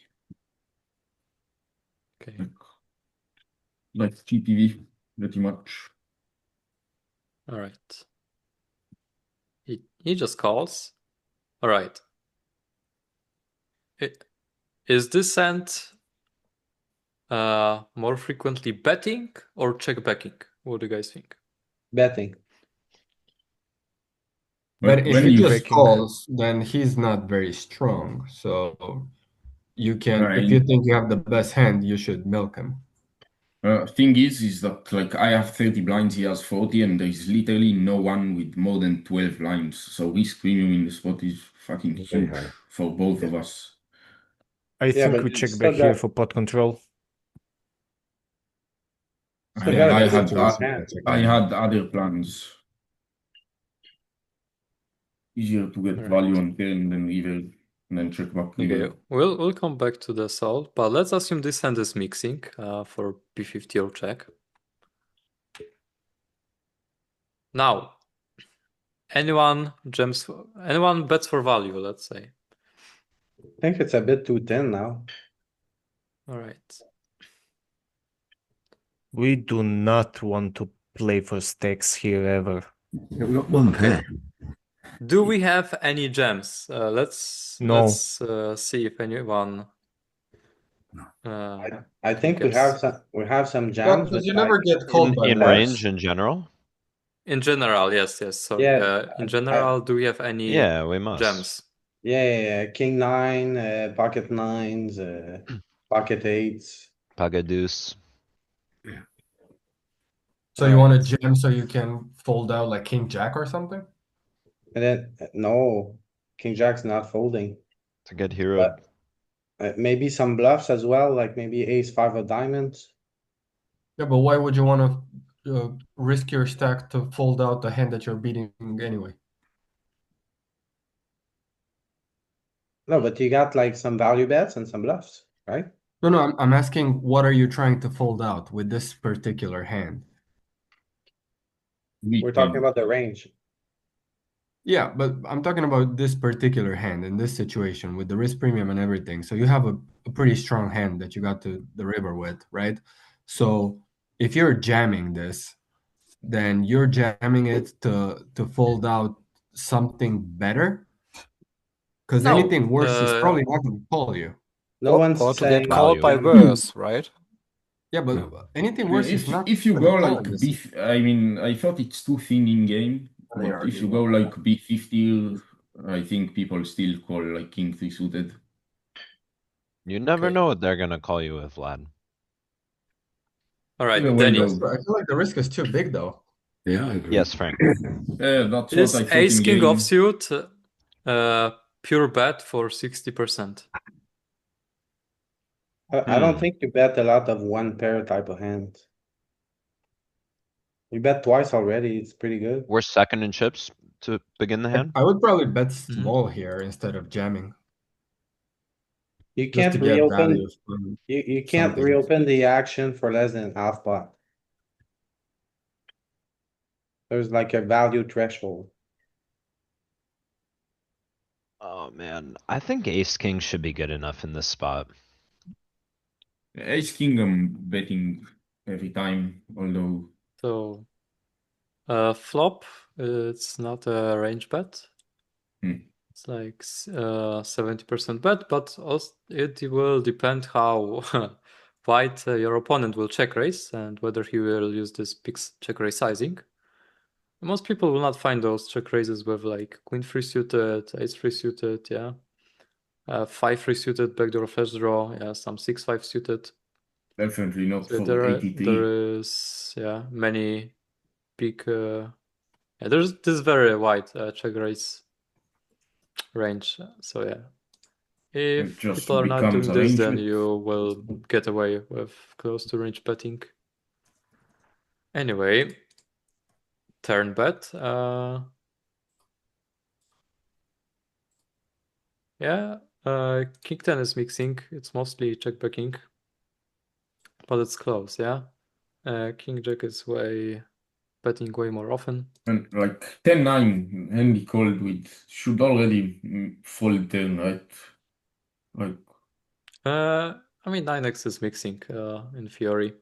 Okay. Like GPV, pretty much. All right. He just calls. All right. Is this hand more frequently betting or check backing? What do you guys think? Betting. But if when he you just Breaking. calls, then he's not very strong. So you can, if you Right. think you have the best hand, you should milk him. Thing is that like I have 30 blinds, he has 40, and there's literally no one with more than 12 blinds. So risk premium in the spot is fucking Very huge high. for both of us. I Yeah, think but we you check still back here got- for pot control. Still I, got a I good had strong to hand. check I back. had other plans. Easier to get Right. value on turn than river, and then check back river. Okay, we'll come back to the solve, but let's assume this hand is mixing for b50 or check. Now, anyone bets for value, let's say. I think it's a bit too thin now. All right. We do not want to play for stakes here ever. Yeah, we've got one pair. Do we have any gems? Let's No. see if anyone. I think we guess. have some Yeah, jams, because but you never like get called by In that. range in general? In general, yes. Sorry. Yeah, In general, do we have any Yeah, we must. gems? yeah, king nine, pocket nines, pocket eights. Paga deuce. So you want to jam so you can fold out like king jack or something? And then no, king jack's not folding. To get hero. Maybe some bluffs as well, like maybe ace five of diamonds. Yeah, but why would you want to risk your stack to fold out the hand that you're beating anyway? No, but you got like some value bets and some bluffs, right? No, I'm asking what are you trying to fold out with this particular hand? We're talking about the range. Yeah, but I'm talking about this particular hand in this situation with the risk premium and everything. So you have a pretty strong hand that you got to the river with, right? So if you're jamming this, then you're jamming it to fold out something better. Because No, anything worse is probably not going to call you. No one's Or to saying get called by value. worse, right? Yeah, but anything worse is not. If you gonna go call like this. B, I mean, I thought it's too thin in game, They but if argue you go about like B50, I think people still call like king three suited. You never Okay. know what they're gonna call you with, Vlad. all right, Either way, Danny. though. I feel like the risk is too big, though. Yeah, I agree. Yes, Frank. Yeah, that's This what I thought ace in king game. offsuit, pure bet for 60%. I don't think you bet a lot of one pair type of hands. You bet twice already, it's pretty good. We're second in chips to begin the hand. I would probably bet small here instead of jamming. You Just can't to get value reopen, from you can't something. reopen the action for less than half pot. There's like a value threshold. Oh man, I think ace king should be good enough in this spot. Ace king, I'm betting every time, although So, flop, it's not a range bet. It's like 70% bet, but also it will depend how wide your opponent will check raise and whether he will use this big check raise sizing. Most people will not find those check raises with like queen free suited, ace free suited, yeah. 5-3 suited, backdoor flush draw, yeah, some 6-5 suited. definitely not So for 83. there is, yeah, many big, yeah, there's this very wide check raise range. So yeah, if It just people are not becomes doing this, then arrangement. you will get away with close to range betting. Anyway, turn bet. Yeah, King 10 is mixing. It's mostly check backing, but it's close, yeah. King Jack is betting way more often. And like 10-9, handy called with should already fold turn, right? Like, I mean 9x is mixing in theory,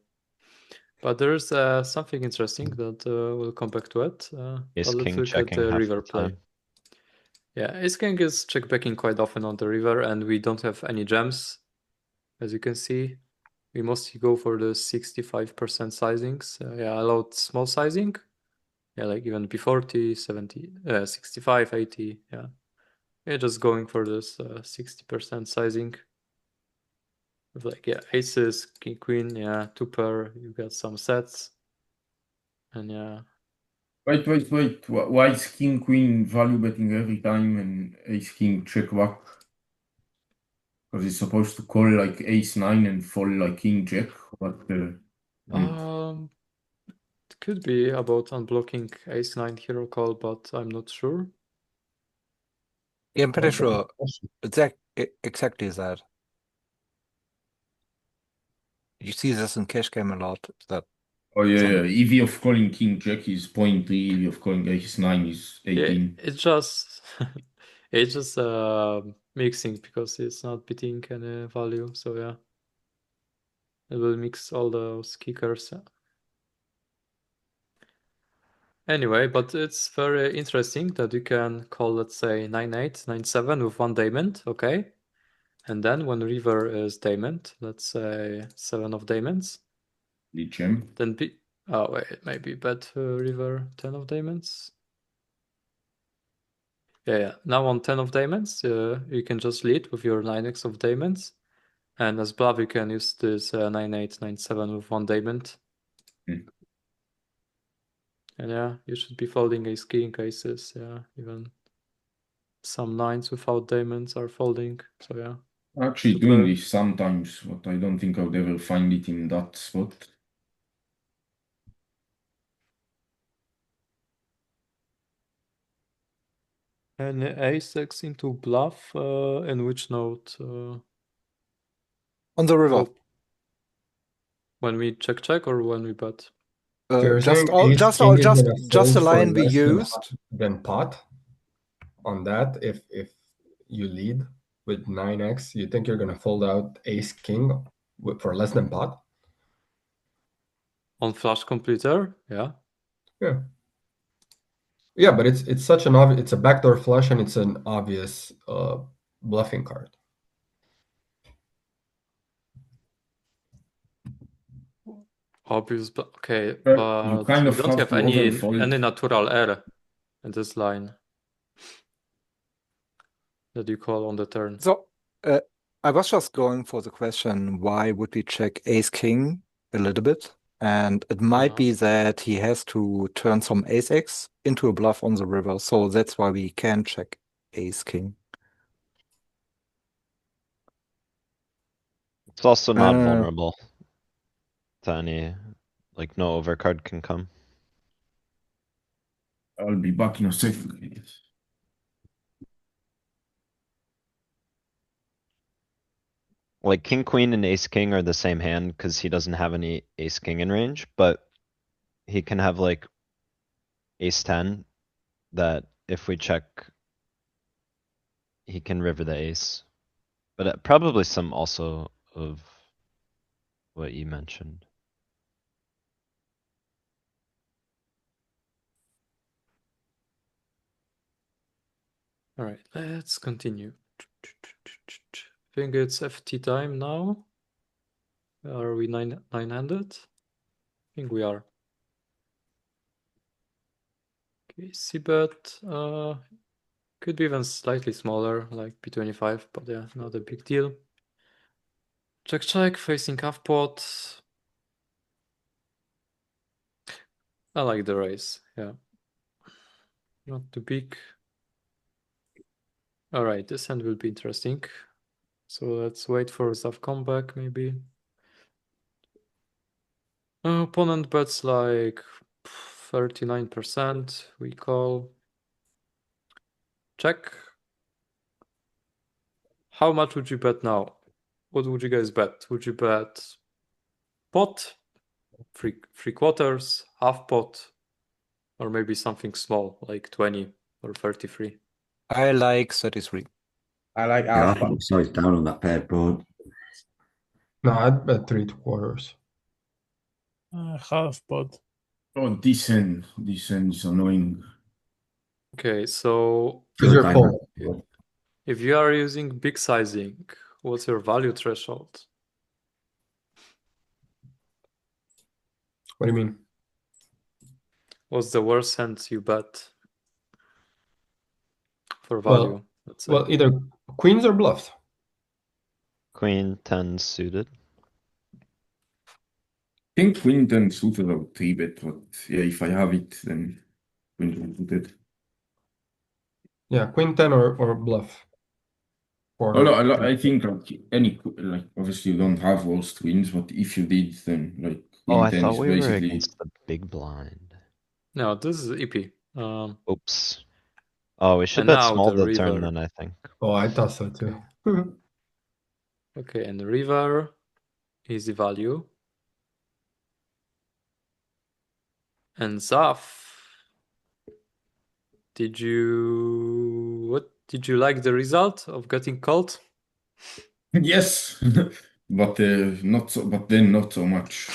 but there's something interesting that we'll come back to it. Ace But let's king look at checking the half river the play. time. Yeah, Ace King is check backing quite often on the river, and we don't have any jams, as you can see. We mostly go for the 65% sizings. Yeah, allowed small sizing. Yeah, like even P40, 70, 65, 80. Yeah, yeah, just going for this 60% sizing. With like, yeah, aces, king, queen, yeah, 2 pair, you got some sets. And yeah. wait. Why is king queen value betting every time and ace king check back? Because it's supposed to call like ace 9 and fold like king jack. But It could be about unblocking ace 9 hero call, but I'm not sure. Yeah, I'm pretty sure it's exactly that. You see this in cash game a lot. That oh yeah, EV of calling king jack is 0.3, EV of calling ace 9 is 18. Yeah, it's just it's just mixing because it's not beating any value. So yeah, it will mix all those kickers. Anyway, but it's very interesting that you can call, let's say, 9-8, 9-7 with 1 diamond, okay? And then when river is diamond, let's say 7 of diamonds. Lead gem. Then oh wait, maybe bet river 10 of diamonds. Yeah. Now on 10 of diamonds, you can just lead with your 9x of diamonds. And as bluff, you can use this 9-8, 9-7 with 1 diamond. And yeah, you should be folding ace king, aces, yeah, even some 9s without diamonds are folding, so yeah. Actually doing this sometimes, but I don't think I would ever find it in that spot. And ace-x into bluff, in which node? on the river. When we check or when we bet? Just the line we used. Then pot on that. If you lead with 9x, you think you're gonna fold out ace king for less than pot? On flush completer, yeah. Yeah. Yeah, but it's such an obvious, it's a backdoor flush and it's an obvious bluffing card. Obvious, but okay, but you kind of we don't have any overfold. natural error in this line that you call on the turn. So I was just going for the question, why would we check ace king a little bit? And it might be that he has to turn some ace x into a bluff on the river. So that's why we can check ace king. It's also not vulnerable to any, like no overcard can come. I'll be back in a second. Like king queen and ace king are the same hand because he doesn't have any ace king in range, but he can have like ace 10 that if we check, he can river the ace. But probably some also of what you mentioned. All right, let's continue. I think it's FT time now. Are we 900? I think we are. Okay, c-bet could be even slightly smaller, like P25, but yeah, not a big deal. Check, facing half pot. I like the raise, yeah. Not too big. All right, this hand will be interesting. So let's wait for Tzuf comeback, maybe. Opponent bets like 39%. We call. Check. how much would you bet now? What would you guys bet? Would you bet pot, three quarters, half pot, or maybe something small like 20 or 33? I like 33. I like Yeah, I alpha. put the size down on that paired board. No, I'd bet 3/4. Half pot. Oh, decent is annoying. Okay, so Because you're Diamond. cold. if you are using big sizing, what's your value threshold? What do you mean? What's the worst hand you bet for value? Let's say. Well, either queens or bluffs. Queen 10 suited. I think queen 10 suited or 3-bet, but yeah, if I have it, then queen 10 suited. Yeah, queen 10 or bluff. Or Oh, no, I think like obviously you don't have worst queens, but if you did, then like Oh, queen I 10 thought is we were basically against the big blind. No, this is EP. Oops. Oh, we should And bet now small the the turn river. then, I think. Oh, I thought so too. Okay, and the river, easy value. And Tzuf, did you like the result of getting called? yes, but then not so much.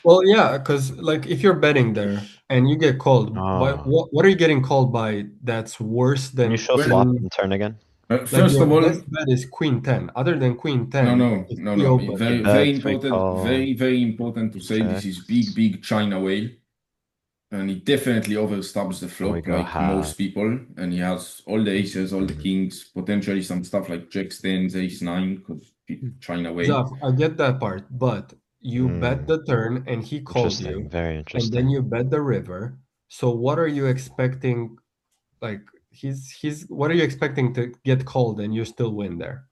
Well, yeah, because like if you're betting there and you get called, what are you getting called by that's worse Can you than show Well, flop queen? and turn again? Like First your of all, best bet is queen 10. Other than queen 10, no. if he opens, Very, Bet, very we important. call, Very important to say this is big China whale, and he definitely overstabs the we flop go like most half. people, and he has all the aces, all the kings, potentially some stuff like jack tens, ace 9, because China whale. Zaf, I get that part, but you bet the turn and he called Interesting, you, very and then interesting. you bet the river. So what are you expecting? Like what are you expecting to get called and you still win there?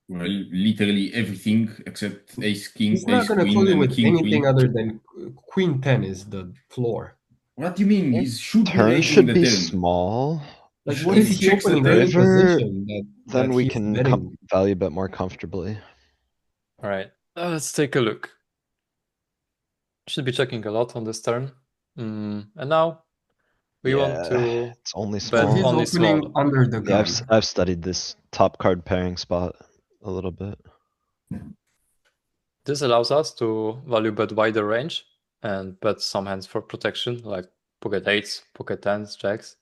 Well, literally everything except ace king, He's not ace going to queen, call you and with king anything queen. other than queen 10 is the floor. What do you mean? He should be Turn raising should the be turn. small. Like If what is he he checks the opening turn, any River, position then that we he's can betting? value bet more comfortably. All right, let's take a look. Should be checking a lot on this turn. And now we want to It's only bet So he's only opening small. under the Yeah, gun. I've studied this top card pairing spot a little bit. This allows us to value bet wider range and bet some hands for protection, like pocket 8s, pocket 10s, jacks.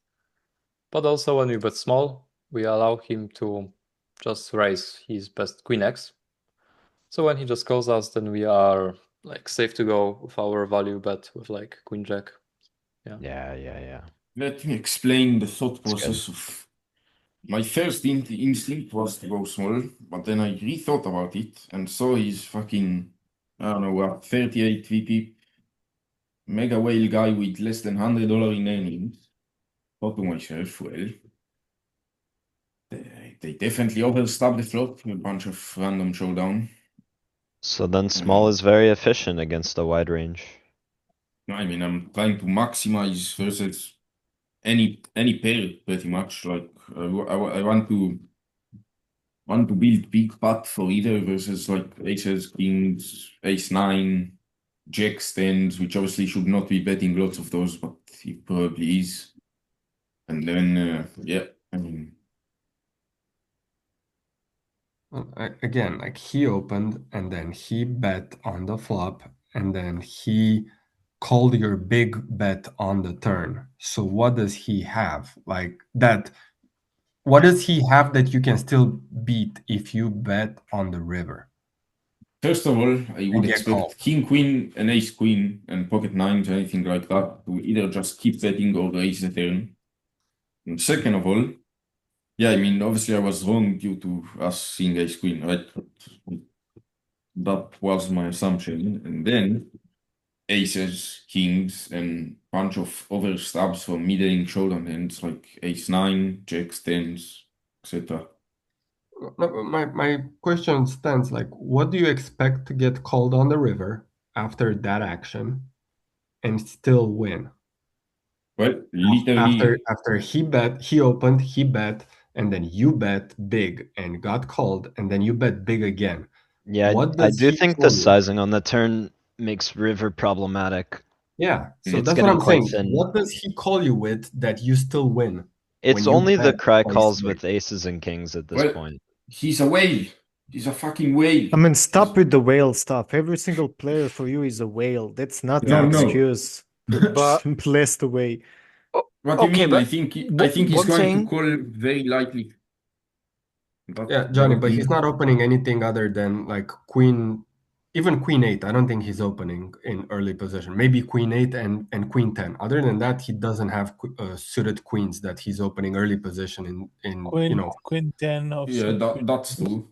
But also when we bet small, we allow him to just raise his best queen X. So when he just calls us, then we are like safe to go with our value bet with like queen jack. Yeah. let me explain the thought That's process of my first instinct was to go small, but then I rethought about it and saw his fucking, I don't know what, 38 VP mega whale guy with less than $100 in earnings. Thought to myself, well, they definitely overstabbed the flop with a bunch of random showdown. So then small is very efficient against a wide range. I mean, I'm trying to maximize versus any pair pretty much. Like I want to build big pot for either versus like aces, kings, ace 9, jacks, 10s, which obviously should not be betting lots of those, but he probably is. And then yeah, I mean, Again, like he opened and then he bet on the flop and then he called your big bet on the turn. So what does he have? Like that, what does he have that you can still beat if you bet on the river? first of all, I would get expect called. king, queen, and ace, queen, and pocket 9s, anything like that, to either just keep betting or raise the turn. And second of all, yeah, I mean, obviously I was wrong due to us seeing ace, queen, right? That was my assumption. And then aces, kings, and bunch of other stabs for middling showdown hands like ace 9, jacks, 10s, etc. My question stands like, what do you expect to get called on the river after that action and still win? Well, literally, After he opened, he bet, and then you bet big and got called, and then you bet big again. Yeah, What I does do he think call the you? sizing on the turn makes river problematic. Yeah, so It's that's what getting I'm quite saying. thin. What does he call you with that you still win? It's when you only the bet cry twice calls big? with aces and kings at this Well, point. he's a whale. He's a fucking whale. I mean, stop with the whale stuff. Every single player for you is a whale. That's not No, an no. excuse. But Blessed away. What do you okay, mean? but I think he's one going to thing. call very likely. But Yeah, Johnny, what but do he's you- not opening anything other than like queen, even queen 8. I don't think he's opening in early position. Maybe queen 8 and queen 10. Other than that, he doesn't have suited queens that he's opening early position in Queen 10 of Yeah, queen. that's true.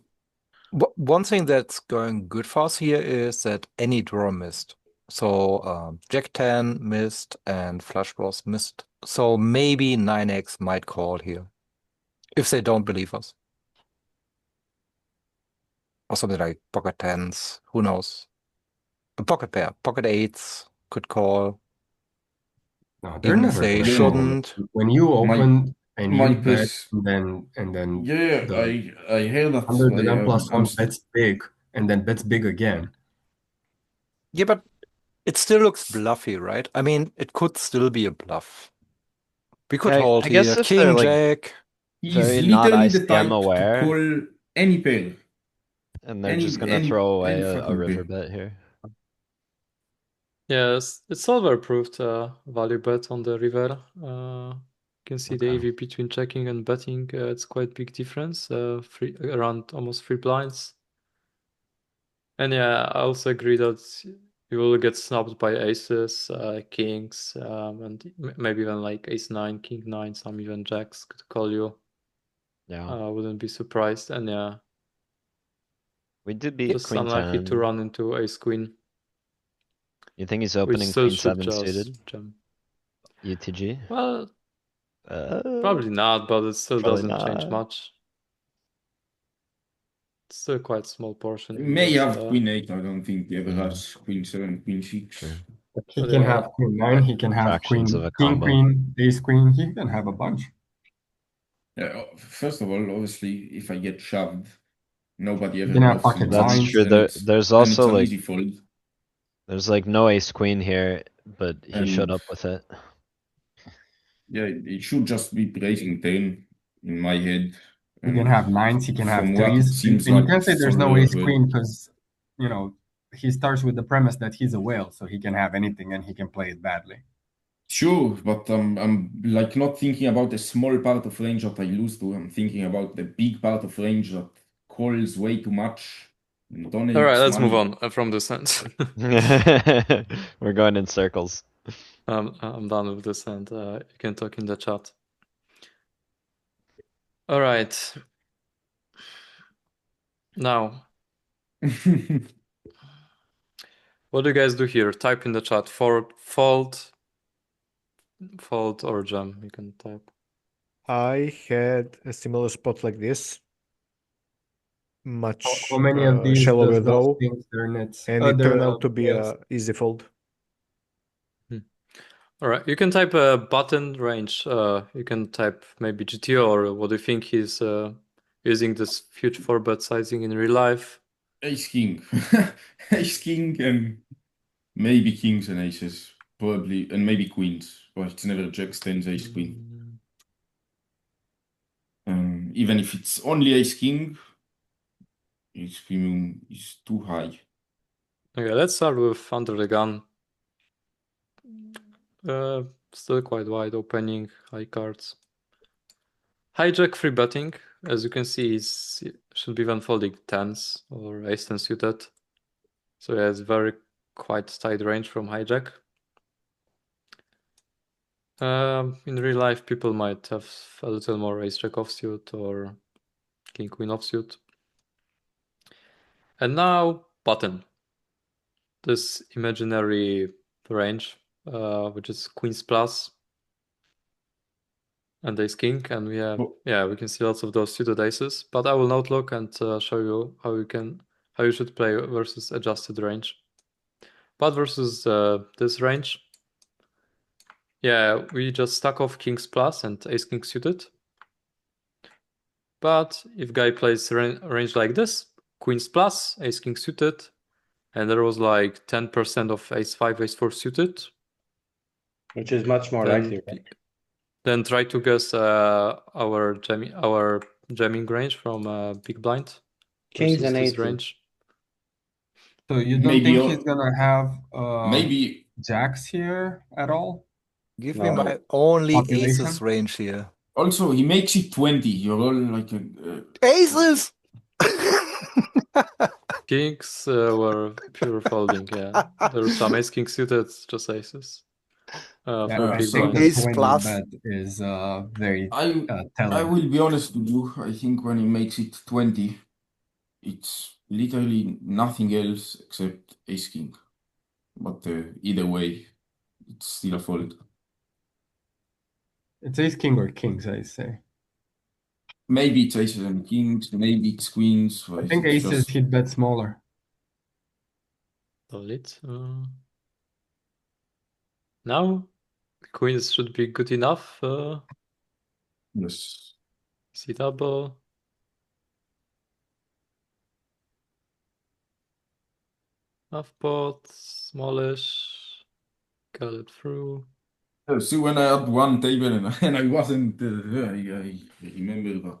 One thing that's going good for us here is that any draw missed. So Jack 10 missed and flush draws missed. So maybe 9x might call here if they don't believe us. Or something like pocket 10s, who knows? A pocket pair, pocket 8s could call. No, they're Even if never they gonna call. shouldn't. When you open and my you bet, pers- and then Yeah, the I hear that. under the gun plus I'm one bets big and then bets big again. Yeah, but it still looks bluffy, right? I mean, it could still be a bluff. We could hold I guess here, if they're king, like jack. He's very not literally the ICM type to aware, call any pair. and they're just gonna throw away any a fucking river pair. bet here. Yes, it's solver-proofed value bet on the river. You can see the Okay. EV between checking and betting. It's quite big difference, around almost 3 blinds. And yeah, I also agree that you will get snubbed by aces, kings, and maybe even like ace 9, king 9, some even jacks could call you. Yeah, I wouldn't be surprised. And yeah, we did beat just queen unlikely 10. to run into ace queen, You think he's which opening still queen should 7 just suited? jam. UTG? Well, probably not, but it still probably doesn't change not. much. It's still quite small portion. He may just, have queen 8. I don't think he ever has queen 7, queen 6. Sure. But he But can yeah, have queen 9, he can have Fractions of a king combo. queen, ace queen, he can have a bunch. Yeah, first of all, obviously, if I get shoved, nobody ever can have bluffs in pocket That's nines. turns, true. then There's then it's also an like easy fold. there's like no ace queen here, but he showed And up with it. yeah, it should just be raising 10 in my head. He can And have nines, he can have from what it threes. seems And you like can say there's no solver ace as well. queen because, he starts with the premise that he's a whale, so he can have anything and he can play it badly. Sure, but I'm like not thinking about the small part of range that I lose to. I'm thinking about the big part of range that calls way too much. And donates all right, let's move money. on from this end. We're going in circles. I'm done with this, and you can talk in the chat. All right. Now, what do you guys do here? Type in the chat. Fold, or jam. You can type. I had a similar spot like this. Much How many of these shallower does those draw, things turn its and it turned out to be a easy fold. All right, you can type a button range. You can type maybe GTO, or what do you think he's using this huge 4-bet sizing in real life? Ace king. Ace king and maybe kings and aces. Probably, and maybe queens. But it's never jacks, tens, ace, queen. Even if it's only ace king, his premium is too high. Okay, let's start with under the gun. Still quite wide opening, high cards. Hijack free betting, as you can see, should be even folding tens or ace 10 suited. So yeah, it's very quite tight range from hijack. In real life, people might have a little more ace jack offsuit or king queen offsuit. And now button. This imaginary range, which is queens plus and ace king, and we have we can see lots of those suited aces. But I will not look and show you how you should play versus adjusted range. But versus this range, yeah, we just stack off kings plus and ace king suited. But if guy plays range like this, queens plus, ace king suited, and there was like 10% of ace 5, ace 4 suited, which is much more then, likely, right? then try to guess our jamming range from big blind Kings versus and this aces. range. So you don't Maybe think he's gonna have maybe jacks here at all? Give No. me my only Population? aces range here. also he makes it 20. You're all like Aces! Kings were pure folding, yeah. There were some ace king suited, just aces. Yeah, For I big think blind. the Ace 20 plus. bet is very I telling. will be honest with you. I think when he makes it 20, it's literally nothing else except ace king. But either way, it's still a fold. It's ace king or kings, I say. Maybe it's aces and kings, maybe it's queens. I think it's aces just he'd bet smaller. Solid. Now, queens should be good enough. yes. See double. Half pot, smallish. Got it through. See, when I had one table and I wasn't, I remember that.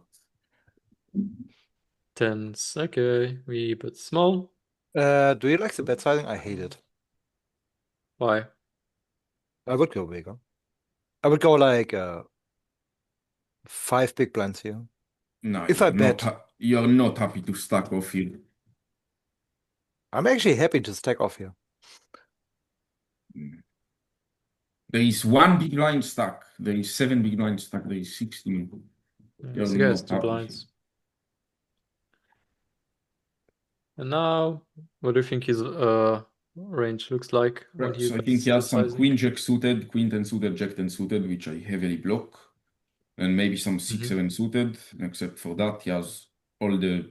Tens. Okay, we bet small. Do you like the bet sizing? I hate it. Why? I would go bigger. I would go like 5 big blinds here. No, If I bet, you're not happy to stack off here. I'm actually happy to stack off here. There is one big blind stack. There is 7 big blind stack. There is 16. You're This guy has not 2 happy blinds. And now, what do you think his range looks like when he So I think bets he has full some sizing? queen jack suited, queen 10 suited, jack 10 suited, which I heavily block, and maybe some 6 7 suited. Except for that, he has all the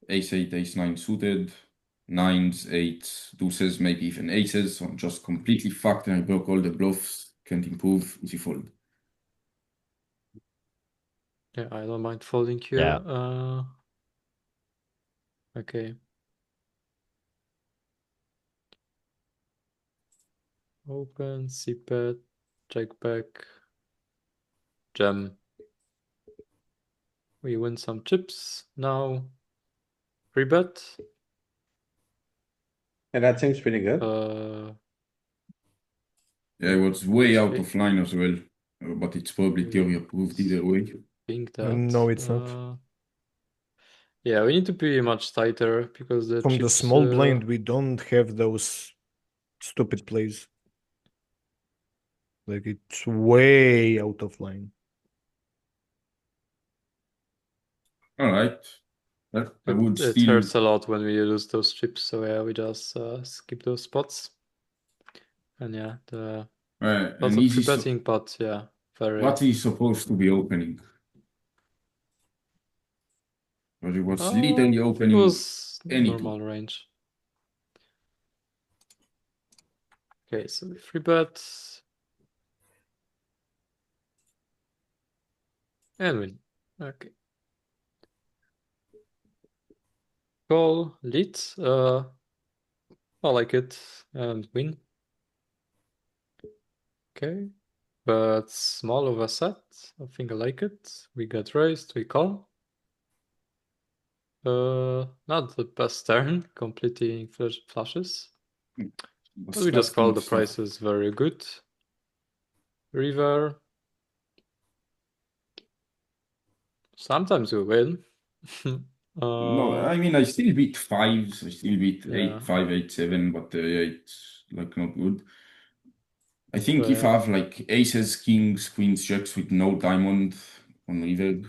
ace 8, ace 9 suited, nines, eights, deuces, maybe even aces. So I'm just completely fucked, and I broke all the bluffs. Can't improve. Easy fold. Yeah, I don't mind folding here. Yeah. Okay. Open, c-bet, jack back, jam. We win some chips. Now, free bet. Yeah, that seems pretty good. Yeah, it was way out Okay. of line as well, but it's probably theory approved either way. Think that. No, it's not. Yeah, we need to be much tighter because the From the chips, small blind, we don't have those stupid plays. Like, it's way out of line. All right. I would it still. hurts a lot when we lose those chips, so yeah, we just skip those spots. And yeah, lots And of easy free betting, but yeah, very. What is supposed to be opening? But it was literally opening It was anything. normal range. Okay, so we free bet. And win. Okay. Call, lead. I like it. And win. Okay. But small of a set. I think I like it. We get raised, we call. Not the best turn, completing flushes. But we just call. The price is very good. River. Sometimes we win. No, I mean I still beat fives. I still beat Yeah. 8, 5, 8, 7, but it's like not good. I think if I have like aces, kings, queens, jacks with no diamond on river,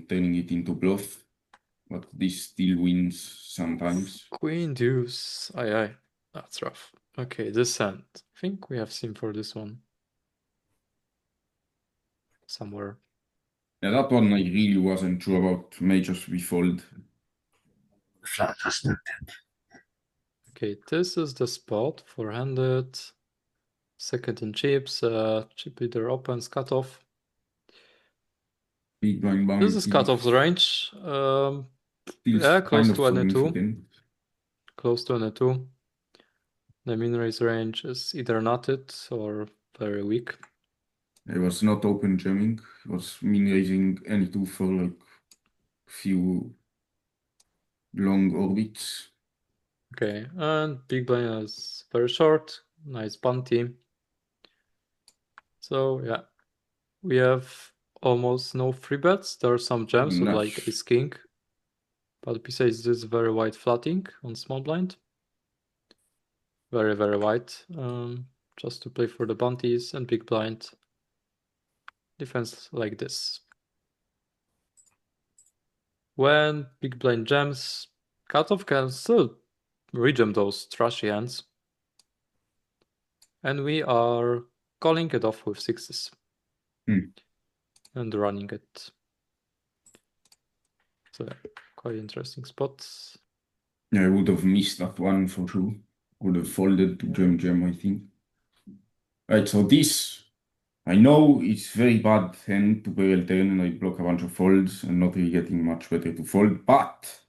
turning it into bluff. But this still wins sometimes. Queen deuce. Aye. That's rough. Okay, this hand. I think we have seen for this one. Somewhere. Yeah, that one I really wasn't sure about. May just be fold. Flat faster. Okay, this is the spot. 400. Second in chips. Chip leader opens, cutoff. Big blind bounty. This is cutoff range. Still Yeah, close kind of to an solving for E2. them. Close to an E2. The min raise range is either knotted or very weak. It was not open jamming. It was min raising any two for like few long orbits. Okay, and big blind is very short. Nice bounty. So yeah, we have almost no free bets. There are some jams with like Nice. ace king, but besides this, very wide flatting on small blind. Very, very wide. Just to play for the bounties and big blind. Defense like this. When big blind jams, cutoff can still rejam those trashy hands. And we are calling it off with sixes. And running it. So quite interesting spots. Yeah, I would have missed that one for sure. Would have folded to jam, I think. Right, so this, I know it's very bad hand to barrel turn and I block a bunch of folds and not really getting much better to fold, but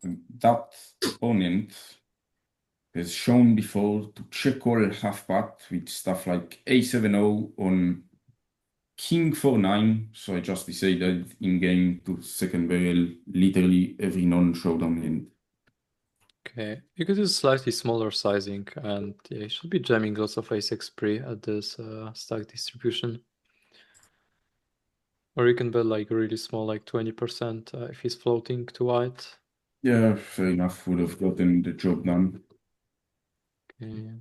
that opponent has shown before to check all half pot with stuff like A7-0 on King 4-9, so I just decided in game to second barrel literally every non-showdown hand. Okay, you could use slightly smaller sizing, and yeah, you should be jamming lots of ace-x pre at this stack distribution. Or you can bet like really small, like 20% if he's floating too wide. Yeah, fair enough, would have gotten the job done. Okay.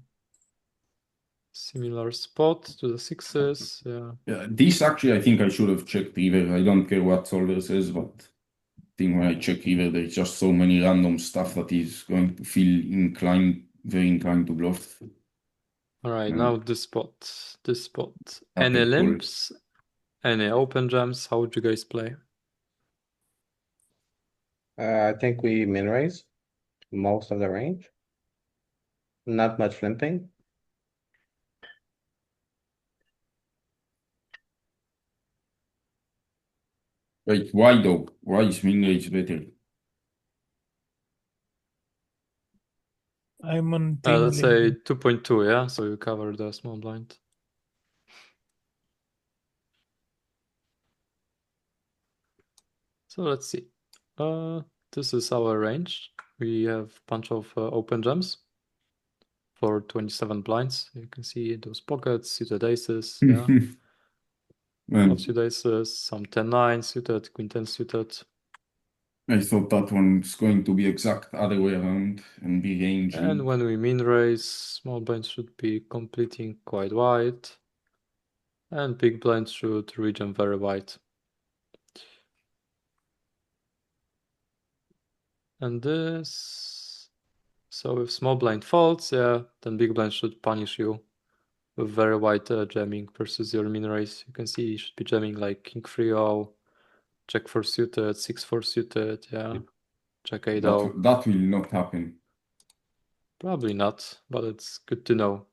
Similar spot to the sixes, yeah. Yeah, this actually I think I should have checked river. I don't care what solver says, but I think when I check river, there's just so many random stuff that is going to feel very inclined to bluff. All right, now this spot. Up Any and call. limps? Any open jams? How would you guys play? I think we min raise most of the range. Not much limping. Wait, why though? Why is min raise better? I'm on Let's say tingling. 2.2, yeah? So you cover the small blind. So let's see. This is our range. We have a bunch of open jams for 27 blinds. You can see those pockets, suited aces, yeah. Offsuit aces, some 10-9 suited, queen 10 suited. I thought that one's going to be exact other way around and be range. And when we min raise, small blinds should be completing quite wide. And big blinds should rejam very wide. And this... So if small blind folds, yeah, then big blind should punish you with very wide jamming versus your min raise. You can see you should be jamming like king 3-0, check 4 suited, 6-4 suited, yeah, check 8-0. That will not happen. Probably not, but it's good to know.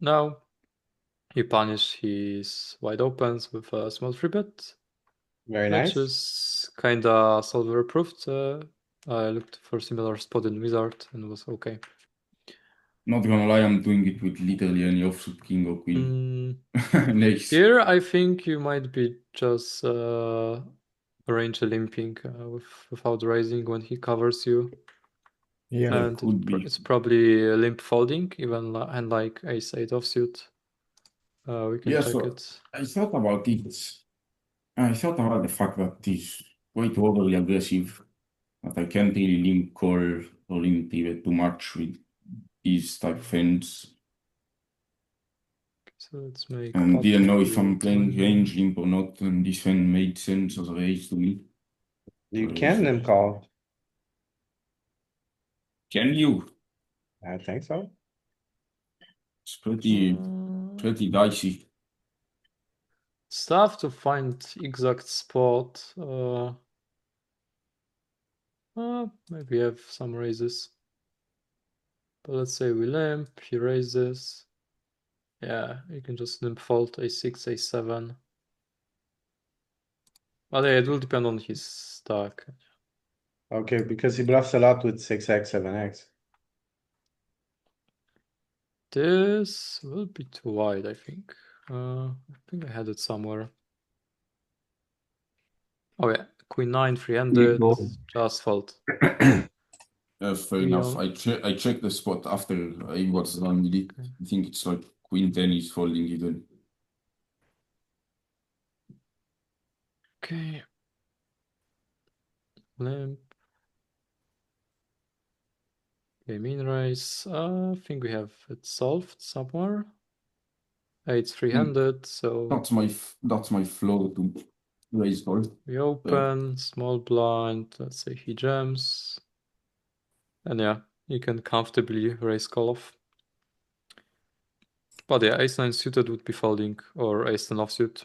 Now he punished his wide opens with a small free bet. Very Which nice. is kinda solver approved. I looked for similar spot in Wizard and was okay. Not gonna lie, I'm doing it with literally any offsuit king or queen. Nice. Here I think you might be just range limping without raising when he covers you. Yeah. And could be. it's probably limp folding, even and like ace-8 offsuit. We can check so it. I thought about it. I thought about the fact that it's way too overly aggressive, that I can't really limp call or limp pivot too much with these type of hands. So let's make. And didn't know if I'm pot playing 20. range limp or not, and this hand made sense as a raise to me. You can limp call. Can you? I think so. It's pretty dicey. It's tough to find exact spot. Maybe have some raises. But let's say we limp, he raises. Yeah, you can just limp fold a6, a7. But yeah, it will depend on his stack. Okay, because he bluffs a lot with 6x, 7x. This will be too wide, I think. I think I had it somewhere. Oh yeah, queen 9, 300, fold. just fold. Fair enough. Leon. I checked the spot after I was done with it. Okay. I think it's like queen 10 is folding even. Okay. Limp. Okay, min raise. I think we have it solved somewhere. It's 300, so That's my flow to raise call. we open, small blind, let's say he jams. And yeah, you can comfortably raise call off. But yeah, ace-9 suited would be folding, or ace-10 offsuit.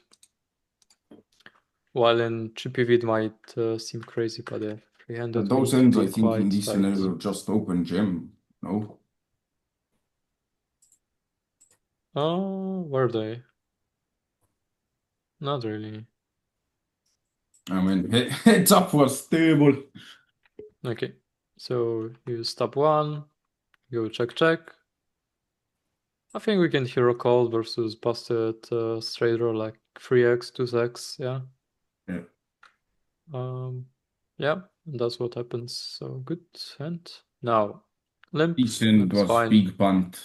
While in GPV it might seem crazy, but yeah, 300 Those we need ends, to I be think, in quite this tight. scenario just open jam. No? Were they? Not really. I mean, heads up was terrible. Okay, so you stop 1, go check check. I think we can hero call versus busted straight draw like 3x, 2x, yeah. Yeah. Yeah, that's what happens. So good hand. Now, limp. This end Limp's was fine. big punt.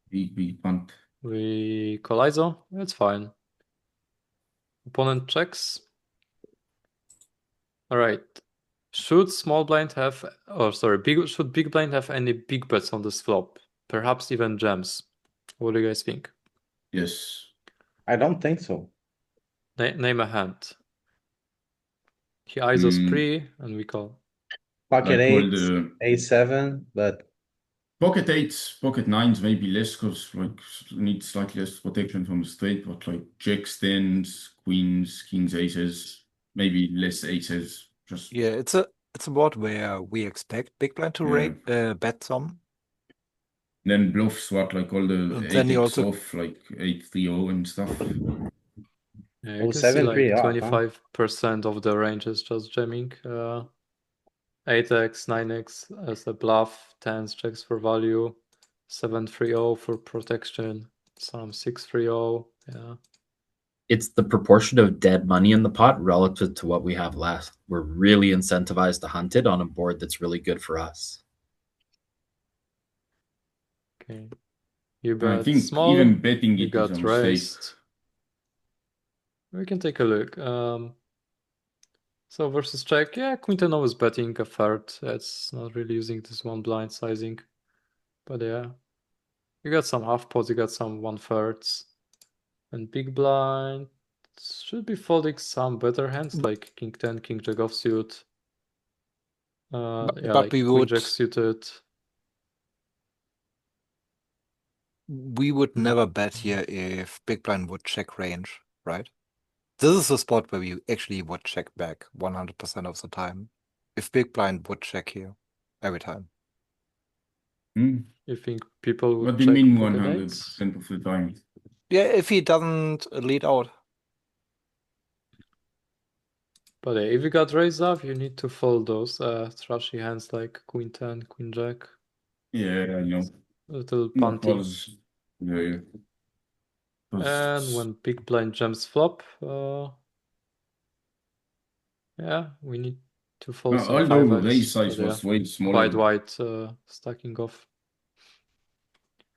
Big punt. We call ISO. It's fine. Opponent checks. All right. Should small blind have, or sorry, should big blind have any big bets on this flop? Perhaps even jams. What do you guys think? Yes. I don't think so. Name a hand. He ISOs pre, and we call. Pocket Like all eight, the A7, but pocket eights, pocket nines, maybe less because like need slightly less protection from the straight, but like jacks, tens, queens, kings, aces, maybe less aces. Just Yeah, it's a board where we expect big blind to bet some. then bluffs what like all the And then he 8x also off, like 8-3-0 and stuff. Yeah, Oh, you can see 7-3 like off, huh? 25% of the range is just jamming. 8x, 9x as a bluff, 10s checks for value, 7-3-0 for protection, some 6-3-0. Yeah. It's the proportion of dead money in the pot relative to what we have left. We're really incentivized to hunt it on a board that's really good for us. Okay. You I bet think small. even betting You it is a got mistake. raised. We can take a look. So versus check, yeah, Queen 10 is betting a third. It's not really using this one blind sizing. But yeah. You got some half pots, you got some 1/3. And big blind should be folding some better hands like King 10, King Jack offsuit. Yeah, but like we Queen would Jack suited. never bet here if big blind would check range, right? This is a spot where we actually would check back 100% of the time. If big blind would check here every time. You think people would What do you check mean pocket eights? 100% of the time? Yeah, if he doesn't lead out. But yeah, if you got raised up, you need to fold those trashy hands like Queen 10, Queen Jack. Yeah, I know. Little That punty. was yeah. And when big blind jumps flop, yeah, we need to fold some although 5x. raise size but was yeah, way smaller. quite wide stacking off.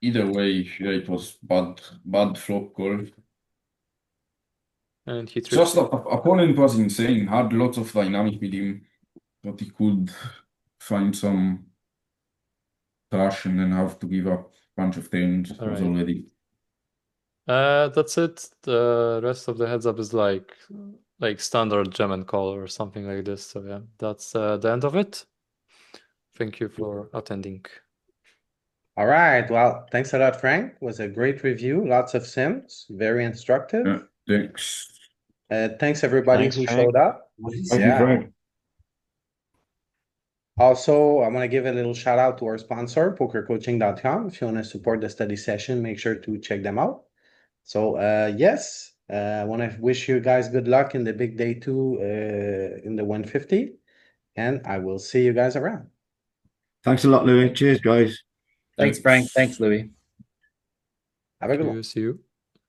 Either way, yeah, it was bad flop call. And he Just tripped. opponent was insane. Had lots of dynamic with him, but he could find some trash and then have to give up a bunch of turns. It was Alright. already. That's it. The rest of the heads up is like standard gem and call or something like this. So yeah, that's the end of it. Thank you for attending. all right. Well, thanks a lot, Frank. It was a great review. Lots of sims, very instructive. Yeah, thanks. Thanks everybody Thanks, who Frank. showed up. Thank you, Frank. Also, I want to give a little shout out to our sponsor, pokercoaching.com. If you want to support the study session, make sure to check them out. So yes, I want to wish you guys good luck in the big day 2 in the 150, and I will see you guys around. Thanks a lot, Louis. Cheers, guys. Thanks, Frank. Thanks, Louis. Have a good one. See you.